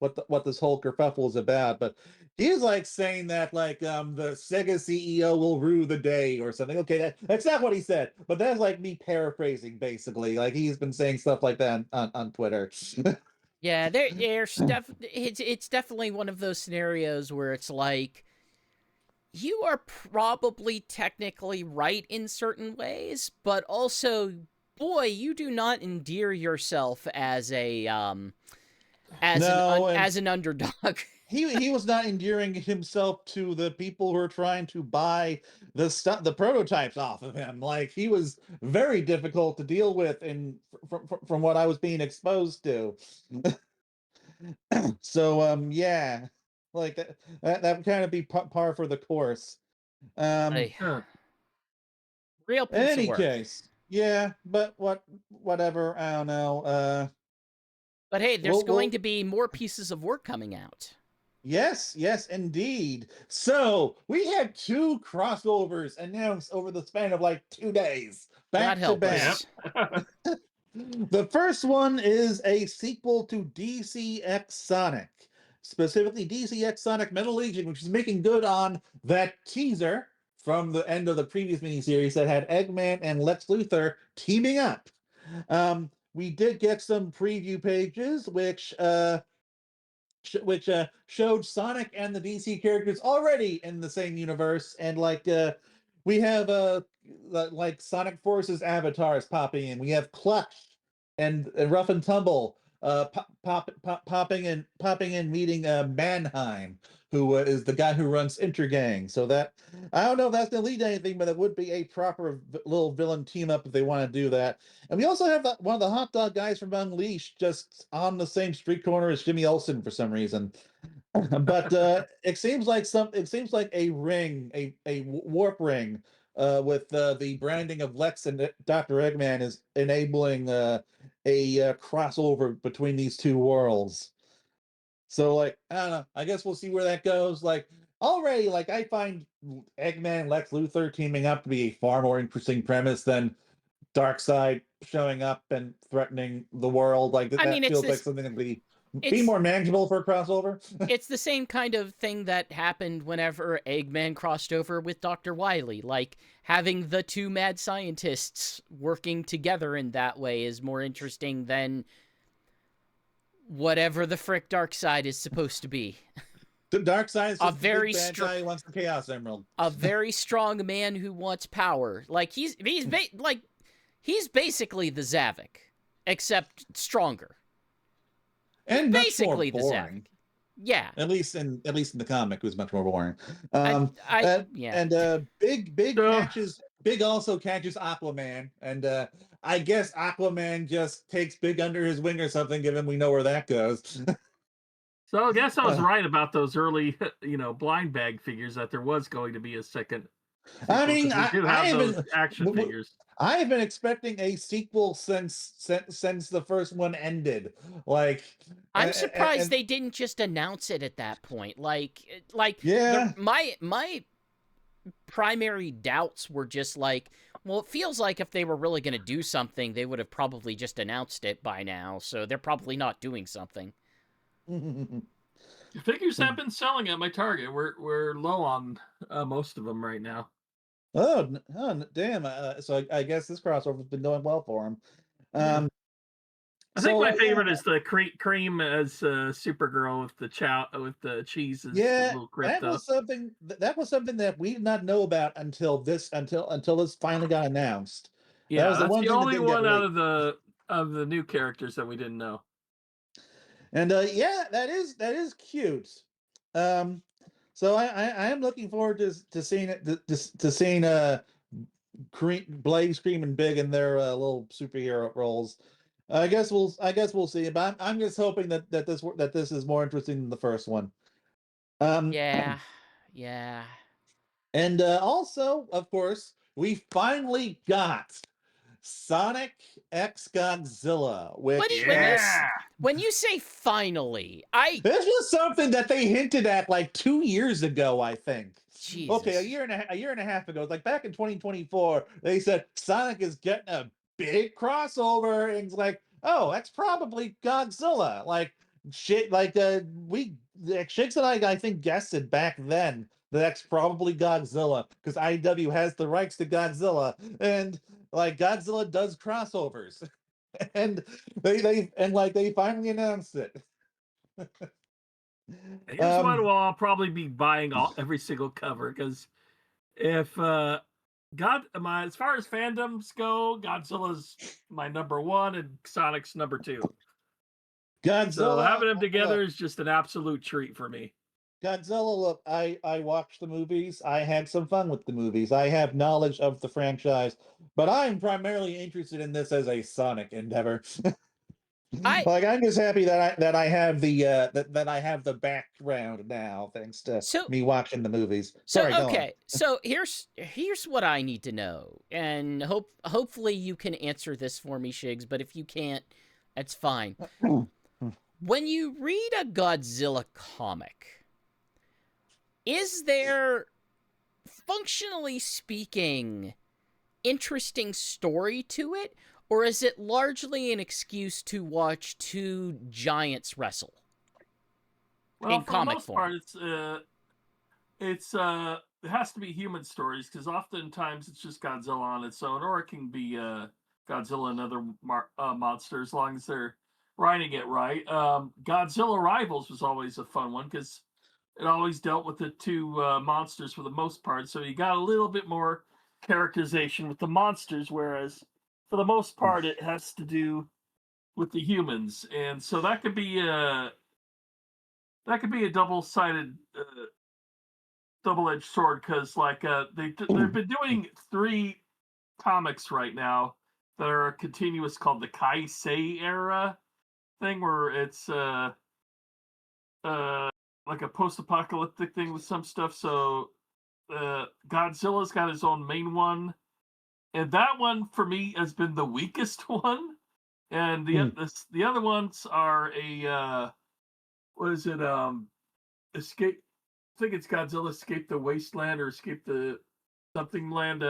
kerfuffle is about. But he's like saying that the Sega CEO will rue the day or something. Okay, that's not what he said, but that's like me paraphrasing basically. Like, he's been saying stuff like that on Twitter. Yeah, it's definitely one of those scenarios where it's like, you are probably technically right in certain ways, but also, boy, you do not endear yourself as an underdog. He was not endearing himself to the people who are trying to buy the prototypes off of him. Like, he was very difficult to deal with, from what I was being exposed to. So yeah, like that would kind of be par for the course. Hey, real piece In of any work. case, yeah, but whatever, I don't know. But hey, there's going to be more pieces of work coming out. Yes, indeed. So we had 2 crossovers announced over the span of like 2 days, back to back. The first one is a sequel to DCX Sonic, specifically DCX Sonic Metal Legion, which is making good on that teaser from the end of the previous miniseries that had Eggman and Lex Luthor teaming up. We did get some preview pages, which showed Sonic and the DC characters already in the same universe, and we have like Sonic Force's avatars popping in. We have Clutch and Rough and Tumble popping in, meeting Mannheim, who is the guy who runs Intergang. So that, I don't know if that's gonna lead to anything, but it would be a proper little villain team up if they want to do that. And we also have one of the hot dog guys from Unleashed just on the same street corner as Jimmy Olsen for some reason. But it seems like a ring, a warp ring, with the branding of Lex and Dr. Eggman is enabling a crossover between these two worlds. So, like, I don't know. I guess we'll see where that goes. Like, already, like, I find Eggman and Lex Luthor teaming up to be a far more interesting premise than Darkseid showing up and threatening the world. Like, that feels like something that'd be be more manageable for a crossover. It's the same kind of thing that happened whenever Eggman crossed over with Dr. Wily. Like, having the two mad scientists working together in that way is more interesting than whatever the frick Darkseid is supposed to be. The dark side is A just the very big bad guy who wants the Chaos Emerald. A very strong man who wants power. Like, he's basically the Zavik, except stronger. And much Basically more boring. the Zavik. Yeah. At least in the comic, it was much more boring. Yeah. Big catches. Big also catches Aquaman, and I guess Aquaman just takes Big under his wing or something. Given we know where that goes. So I guess I was right about those early, blind bag figures, that there was going to be a second. I mean, we do have those action figures. I have been expecting a sequel since the first one ended. Like, I'm surprised they didn't just announce it at that point. Yeah. My primary doubts were just like, well, it feels like if they were really going to do something, they would have probably just announced it by now. So they're probably not doing something. Figures have been selling at my Target. We're low on most of them right now. Oh damn! So I guess this crossover's been going well for him. I think my favorite is the cream as Supergirl with the cheese. Yeah, that was something that we did not know about until this finally got announced. Yeah, that was that's the only one out of the new characters that we didn't know. And yeah, that is cute. So I am looking forward to seeing it to seeing Blaze, Cream, and Big in their little superhero roles. I guess we'll see. But I'm just hoping that this is more interesting than the first one. Yeah. And also, of course, we finally got Sonic X Godzilla, which when you say finally, this was something that they hinted at like 2 years ago, I think. Jesus. Okay, a year and a half ago, like back in 2024, they said Sonic is getting a big crossover, and it's like, oh, that's probably Godzilla. Like shit, like Shakes and I think guessed it back then. That's probably Godzilla because IDW has the rights to Godzilla, and like Godzilla does crossovers, and they finally announced it. Here's one where I'll probably be buying every single cover, because if as far as fandoms go, Godzilla's my number one and Sonic's number two. Godzilla, so having them together is just an absolute treat for me. Godzilla, look, I watched the movies. I had some fun with the movies. I have knowledge of the franchise, but I'm primarily interested in this as a Sonic endeavor. I'm just happy that I have the background now, thanks to me watching the movies. Sorry, so here's what I need to know, and hopefully you can answer this for me, Shigs. But if you can't, that's fine. When you read a Godzilla comic, is there, functionally speaking, interesting story to it? Or is it largely an excuse to watch two giants wrestle? Well, in comic form? It has to be human stories, because oftentimes it's just Godzilla on its own, or it can be Godzilla and other monsters, as long as they're writing it right. Godzilla Rivals was always a fun one, because it always dealt with the two monsters for the most part, so you got a little bit more characterization with the monsters, whereas for the most part, it has to do with the humans, and so that could be a double-sided, double-edged sword. Because they've been doing 3 comics right now that are continuous, called the Kaisei era thing, where it's like a post-apocalyptic thing with some stuff. So Godzilla's got his own main one. And that one, for me, has been the weakest one. And the other ones are Escape. I think it's Godzilla Escape the Wasteland or Escape the something land,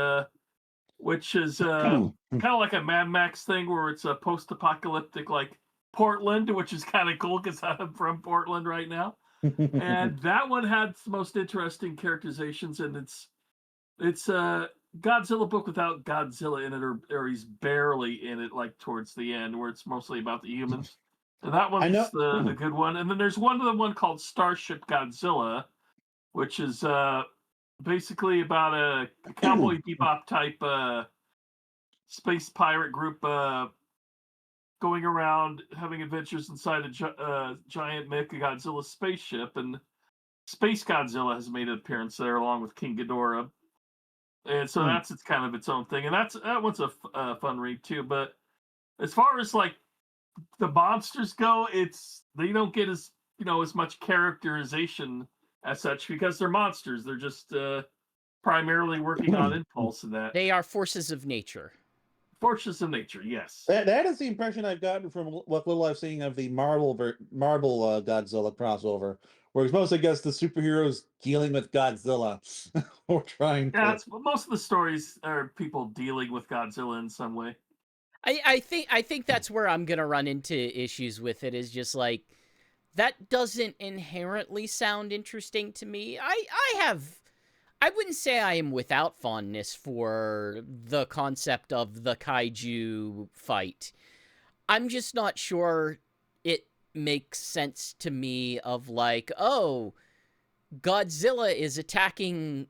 which is kind of like a Mad Max thing, where it's a post-apocalyptic, like Portland, which is kind of cool because I'm from Portland right now. And that one had the most interesting characterizations, and it's a Godzilla book without Godzilla in it, or he's barely in it, like towards the end, where it's mostly about the humans. And that I know. one's the good one. And then there's one called Starship Godzilla, which is basically about a Cowboy Bebop type space pirate group going around having adventures inside a giant Mechagodzilla spaceship, and Space Godzilla has made an appearance there along with King Ghidorah, and so it's kind of its own thing, and that one's a fun read too. But as far as like the monsters go, they don't get as much characterization as such because they're monsters. They're just primarily working on impulse and that. They are forces of nature. Forces of nature, yes. That is the impression I've gotten from what little I've seen of the Marvel Godzilla crossover, where it's mostly just the superheroes dealing with Godzilla or trying to. Yeah, most of the stories are people dealing with Godzilla in some way. I think that's where I'm gonna run into issues with it. Is just like that doesn't inherently sound interesting to me. I wouldn't say I am without fondness for the concept of the kaiju fight. I'm just not sure it makes sense to me of like, oh, Godzilla is attacking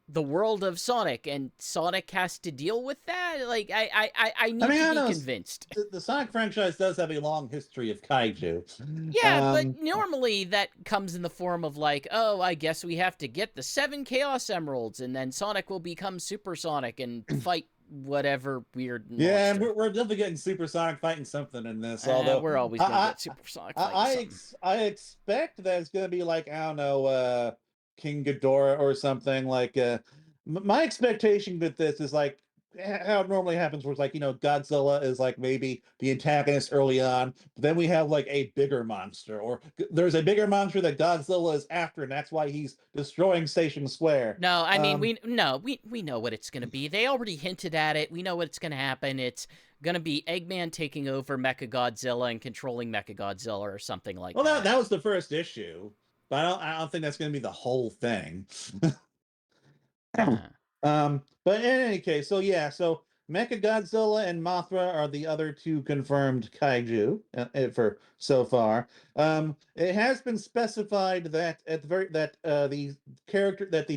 the world of Sonic and Sonic has to deal with that. Like, I need to be convinced. The Sonic franchise does have a long history of kaiju. Yeah, but normally that comes in the form of like, oh, I guess we have to get the 7 Chaos Emeralds and then Sonic will become Super Sonic and fight whatever weird monster. Yeah, and we're definitely getting Super Sonic fighting something in this. Although we're always gonna get Super Sonic fighting something. I expect that it's gonna be like, I don't know, King Ghidorah or something. Like my expectation with this is like how it normally happens, where it's like, Godzilla is like maybe the antagonist early on, but then we have like a bigger monster, or there's a bigger monster that Godzilla is after, and that's why he's destroying Station Square. No, I mean, we know what it's gonna be. They already hinted at it. We know what's gonna happen. It's gonna be Eggman taking over Mechagodzilla and controlling Mechagodzilla or something like that. Well, that was the first issue, but I don't think that's gonna be the whole thing. But in any case, so Mechagodzilla and Mothra are the other two confirmed kaiju for so far. It has been specified that the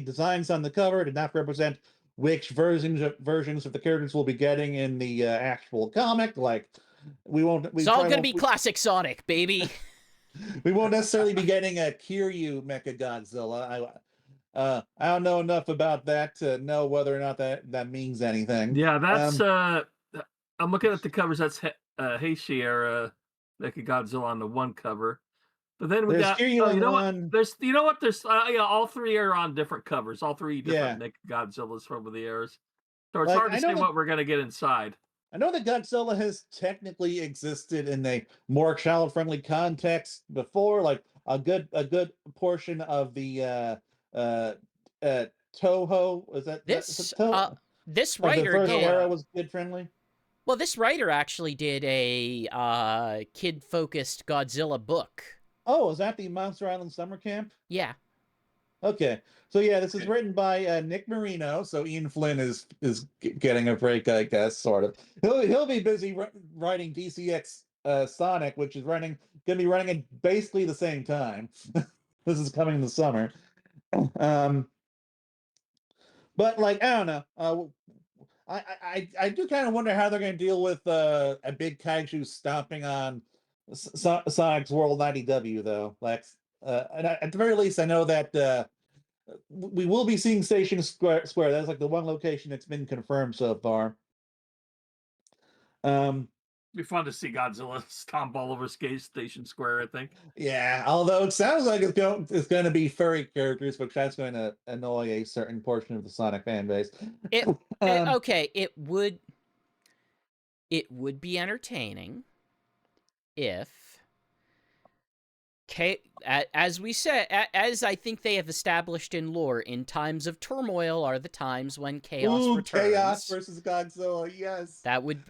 designs on the cover did not represent which versions of the characters we'll be getting in the actual comic. Like, it's all gonna be classic Sonic, baby. We won't necessarily be getting a Kiryu Mechagodzilla. I don't know enough about that to know whether or not that means anything. Yeah, that's I'm looking at the covers. That's Heishi era Mechagodzilla on the one cover. But then we got there's all three are on different covers. All three different Mechagodzillas from the eras. So it's hard to say what we're gonna get inside. I know that Godzilla has technically existed in a more child-friendly context before, like a good portion of the Toho, was that this writer the first era was kid-friendly? Well, this writer actually did a kid-focused Godzilla book. Oh, is that the Monster Island Summer Camp? Yeah. Okay, so yeah, this is written by Nick Marino. So Ian Flynn is getting a break, I guess, sort of. He'll be busy writing DCX Sonic, which is going to be running at basically the same time. This is coming in the summer. But like, I don't know. I do kind of wonder how they're going to deal with a big kaiju stomping on Sonic's World IDW, though. Like, and at the very least, I know that we will be seeing Station Square. That's like the one location that's been confirmed so far. It'd be fun to see Godzilla stomp all over Station Square, I think. Yeah, although it sounds like it's going to be furry characters, which that's going to annoy a certain portion of the Sonic fan base. It would be entertaining if As we said, as I think they have established in lore, in times of turmoil are the times when chaos Ooh, returns. Chaos versus Godzilla. Yes. That would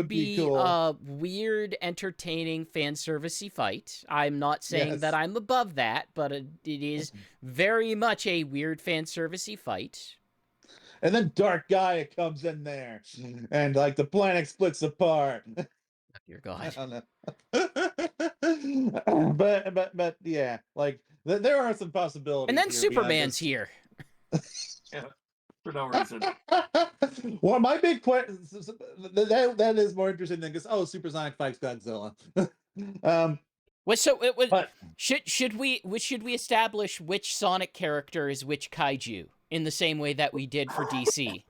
be be cool. a weird, entertaining, fan servicey fight. I'm not saying that Yes. I'm above that, but it is very much a weird fan servicey fight. And then Dark Gaia comes in there, and like the planet splits apart. Dear I God. don't know. but yeah, like there are some possibilities. And then here beyond Superman's this. here. Yeah, for no reason. Well, my big question that is more interesting than because Supersonic fights Godzilla. But Should we establish which Sonic character is which kaiju in the same way that we did for DC?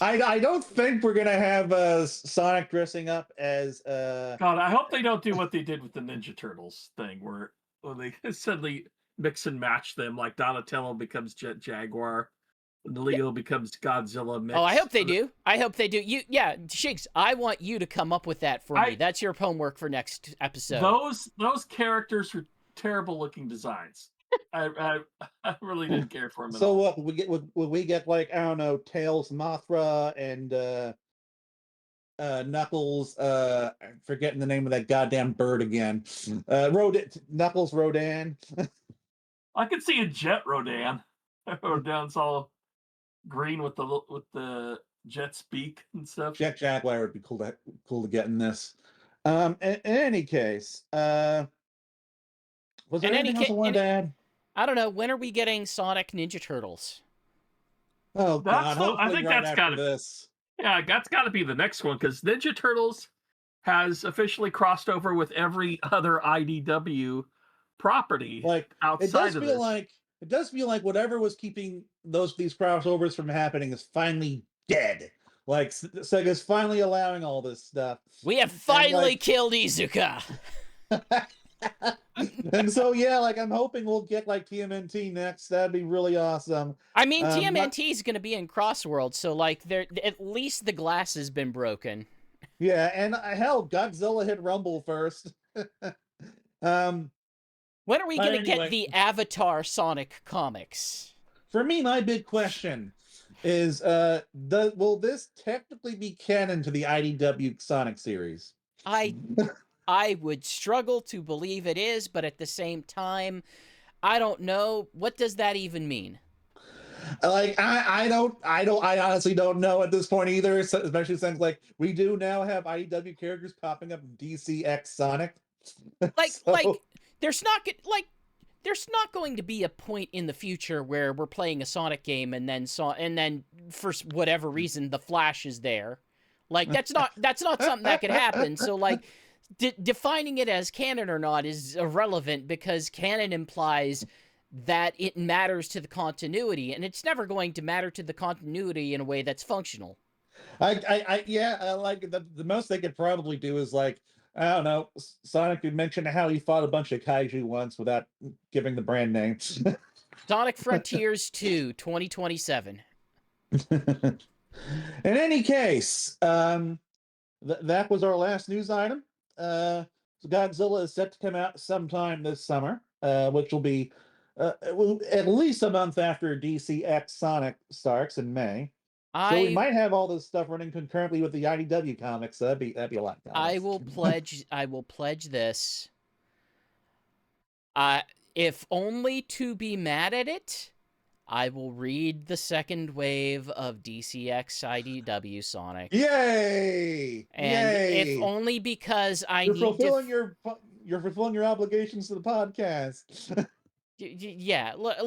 I don't think we're gonna have Sonic dressing up as God, I hope they don't do what they did with the Ninja Turtles thing, where they suddenly mix and match them, like Donatello becomes Jet Jaguar, and Leo becomes Godzilla mix. Oh, I hope they do. I hope they do. Shigs, I want you to come up with that for me. That's your homework for next episode. Those characters were terrible looking designs. I really didn't care for them at all. So what would we get like, I don't know, Tails Mothra and Knuckles, I'm forgetting the name of that goddamn bird again. Knuckles Rodan. I could see a Jet Rodan. Rodan's all green with the jet's beak and stuff. Jet Jaguar would be cool to get in this. In any case, was there anything else I wanted to add? I don't know. When are we getting Sonic Ninja Turtles? Oh God! I think that's got to this. Yeah, that's got to be the next one because Ninja Turtles has officially crossed over with every other IDW property. Like outside of this. It does feel like whatever was keeping these crossovers from happening is finally dead. Like Sega's finally allowing all this stuff. We have finally killed Iizuka. And so yeah, like I'm hoping we'll get like TMNT next. That'd be really awesome. I mean, TMNT is going to be in CrossWorlds, so like at least the glass has been broken. Yeah, and hell, Godzilla hit Rumble first. When are we going to get the Avatar Sonic comics? For me, my big question is, will this technically be canon to the IDW Sonic series? I would struggle to believe it is, but at the same time, I don't know. What does that even mean? Like, I honestly don't know at this point either, especially since, like, we do now have IDW characters popping up in DC X Sonic. There's not going to be a point in the future where we're playing a Sonic game and then for whatever reason the Flash is there. Like, that's not something that could happen. So like defining it as canon or not is irrelevant because canon implies that it matters to the continuity, and it's never going to matter to the continuity in a way that's functional. Like the most they could probably do is like, I don't know, Sonic could mention how he fought a bunch of kaiju once without giving the brand name. Sonic Frontiers 2, 2027. In any case, that was our last news item. Godzilla is set to come out sometime this summer, which will be at least a month after DC X Sonic starts in May. So we might have all this stuff running concurrently with the IDW comics. So that'd be a lot. I will pledge this. If only to be mad at it, I will read the second wave of DCX IDW Sonic. Yay! And Yay! if only because you're fulfilling your obligations to the podcast. Yeah, look. I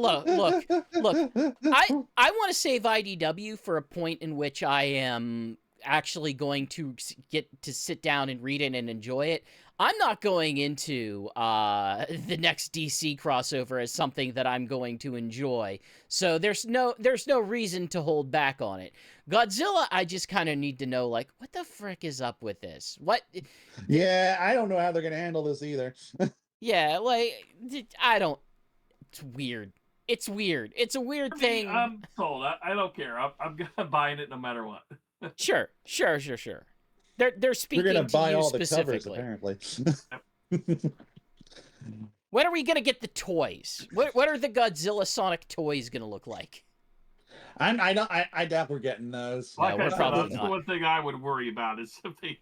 want to save IDW for a point in which I am actually going to get to sit down and read it and enjoy it. I'm not going into the next DC crossover as something that I'm going to enjoy. So there's no reason to hold back on it. Godzilla, I just kind of need to know, like, what the frick is up with this? What? Yeah, I don't know how they're going to handle this either. Yeah, like, I don't... It's weird. It's weird. It's a weird thing. I'm sold. I don't care. I'm buying it no matter what. Sure. They're speaking to you specifically. Covers, apparently. When are we gonna get the toys? What are the Godzilla Sonic toys gonna look like? I doubt we're getting those. Like No, I we're said, probably that's not. the one thing I would worry about is if they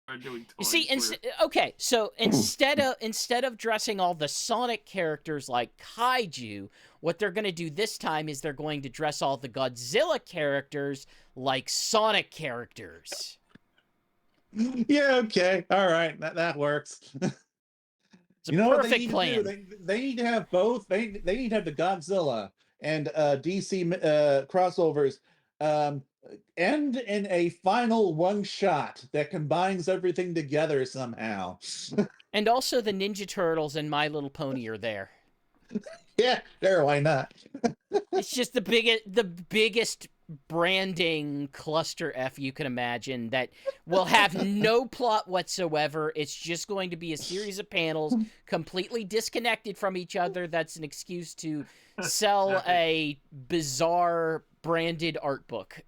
are doing toys. You see, where... okay, so instead of dressing all the Sonic characters like kaiju, what they're gonna do this time is they're going to dress all the Godzilla characters like Sonic characters. Yeah, okay. All right. That works. It's a You know what they perfect need plan. to do? They need to have both. They need to have the Godzilla and DC crossovers end in a final one shot that combines everything together somehow. And also the Ninja Turtles and My Little Pony are there. Yeah, there. Why not? It's just the biggest branding cluster F you can imagine that will have no plot whatsoever. It's just going to be a series of panels completely disconnected from each other. That's an excuse to sell a bizarre branded art book.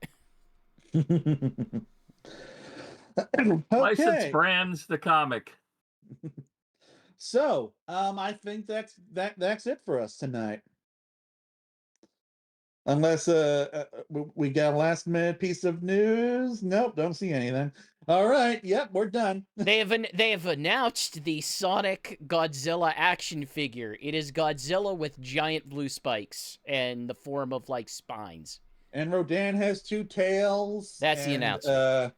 License Okay. brands the comic. So, I think that's it for us tonight. Unless we got a last minute piece of news. Nope, don't see anything. All right, yep, we're done. They have announced the Sonic Godzilla action figure. It is Godzilla with giant blue spikes and the form of like spines. And Rodan has two tails. That's the announcement.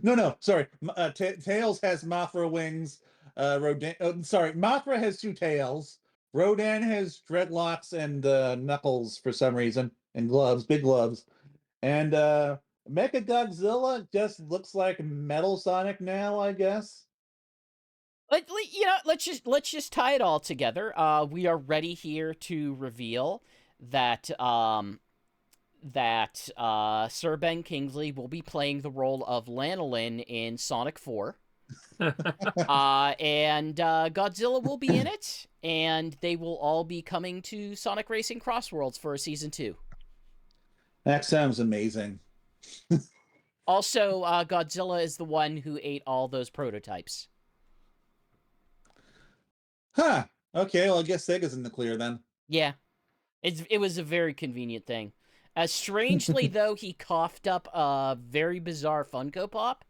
No, sorry. Tails has Mothra wings. Mothra has two tails. Rodan has dreadlocks and knuckles for some reason, and gloves, big gloves. And Mecha Godzilla just looks like Metal Sonic now, I guess. Let's just tie it all together. We are ready here to reveal that Sir Ben Kingsley will be playing the role of Lanolin in Sonic 4. And Godzilla will be in it, and they will all be coming to Sonic Racing CrossWorlds for a season 2. That sounds amazing. Also, Godzilla is the one who ate all those prototypes. Huh. Okay, well, I guess Sega's in the clear then. Yeah. It was a very convenient thing. Strangely, though, he coughed up a very bizarre Funko Pop.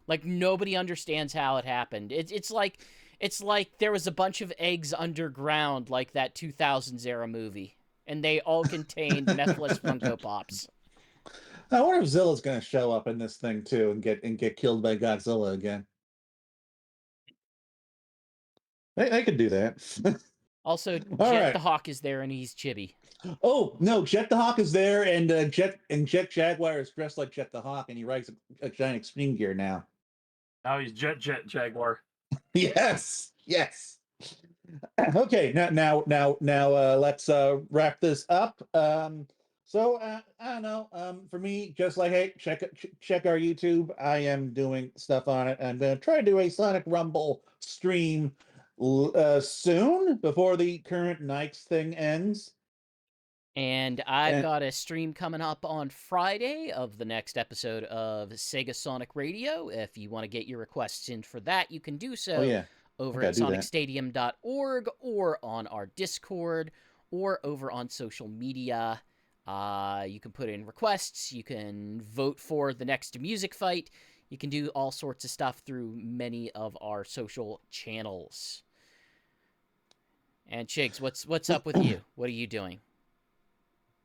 Like, nobody understands how it happened. It's like there was a bunch of eggs underground, like that 2000s era movie, and they all contained Mephiles Funko Pops. I wonder if Zilla's going to show up in this thing too and get killed by Godzilla again. They could do that. Also, Jet right. the Hawk is there, and he's chibi. Oh no, Jet the Hawk is there, and Jet Jaguar is dressed like Jet the Hawk, and he rides a giant extreme gear now. Now he's Jet Jaguar. Yes. Okay, now let's wrap this up. So I don't know. For me, just like, hey, check our YouTube. I am doing stuff on it. I'm gonna try to do a Sonic Rumble stream soon before the current Nikes thing ends. And I've got a stream coming up on Friday of the next episode of Sega Sonic Radio. If you want to get your requests in for that, you can do so over at sonicstadium.org or on our Discord or over on social media. You can put in requests. You can vote for the next music fight. You can do all sorts of stuff through many of our social channels. And Chigs, what's up with you? What are you doing?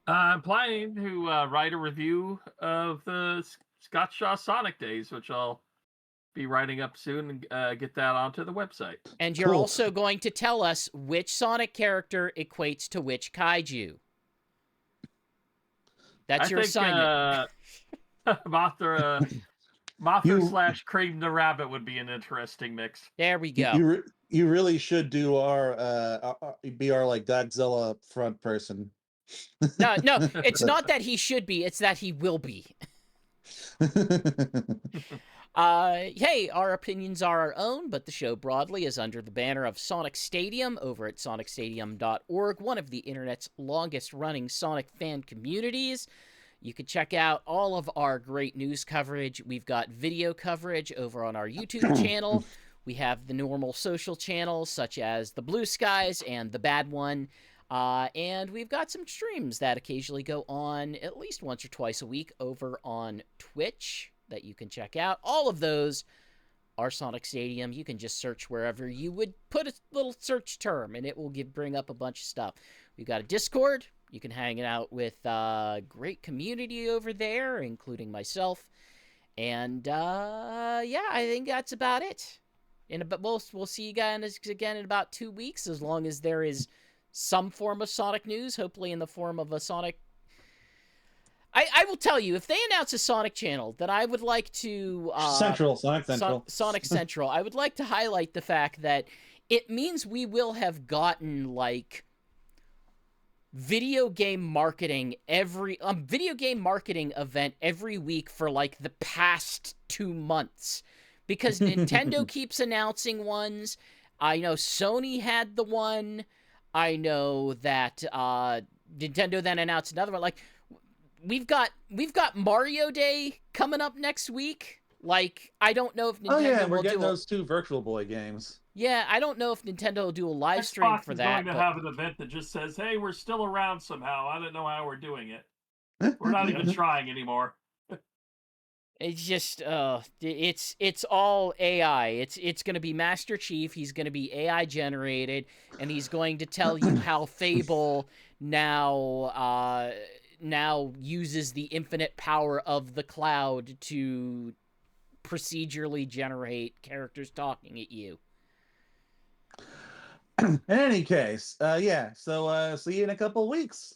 I'm planning to write a review of the Scott Shaw Sonic Days, which I'll be writing up soon and get that onto the website. And you're also going to tell us which Sonic character equates to which kaiju. That's your assignment. Mothra / Cream the Rabbit would be an interesting mix. There we go. You really should do be our like Godzilla front person. No, it's not that he should be, it's that he will be. Hey, our opinions are our own, but the show broadly is under the banner of Sonic Stadium over at sonicstadium.org, one of the internet's longest-running Sonic fan communities. You can check out all of our great news coverage. We've got video coverage over on our YouTube channel. We have the normal social channels, such as the Blue Skies and the Bad One. And we've got some streams that occasionally go on at least once or twice a week over on Twitch that you can check out. All of those are Sonic Stadium. You can just search wherever you would put a little search term, and it will bring up a bunch of stuff. We've got a Discord. You can hang out with a great community over there, including myself. And yeah, I think that's about it. But we'll see you guys again in about 2 weeks, as long as there is some form of Sonic news, hopefully in the form of a Sonic. I will tell you, if they announce a Sonic channel, that I would like to Sonic Central. Sonic Central. I would like to highlight the fact that it means we will have gotten like video game marketing event every week for like the past 2 months, because Nintendo keeps announcing ones. I know Sony had the one. I know that Nintendo then announced another one. Like, we've got Mario Day coming up next week. Like, I don't know if Nintendo we're will getting do those 2 Virtual Boy games. Yeah, I don't know if Nintendo will do a live stream for that. Xbox is going to have an event that just says, "Hey, we're still around somehow. I don't know how we're doing it. We're not even trying anymore." It's just it's all AI. It's going to be Master Chief. He's going to be AI generated, and he's going to tell you how Fable now uses the infinite power of the cloud to procedurally generate characters talking at you. In any case, yeah. So see you in a couple of weeks.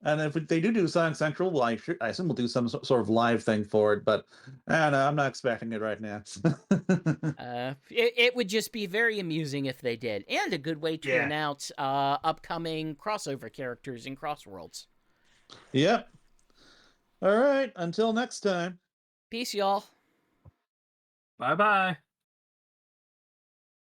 And if they do Sonic Central, I assume we'll do some sort of live thing for it. But I don't know. I'm not expecting it right now. It would just be very amusing if they did, and a good way to announce upcoming crossover characters in CrossWorlds. Yep. All right. Until next time. Peace, y'all. Bye-bye.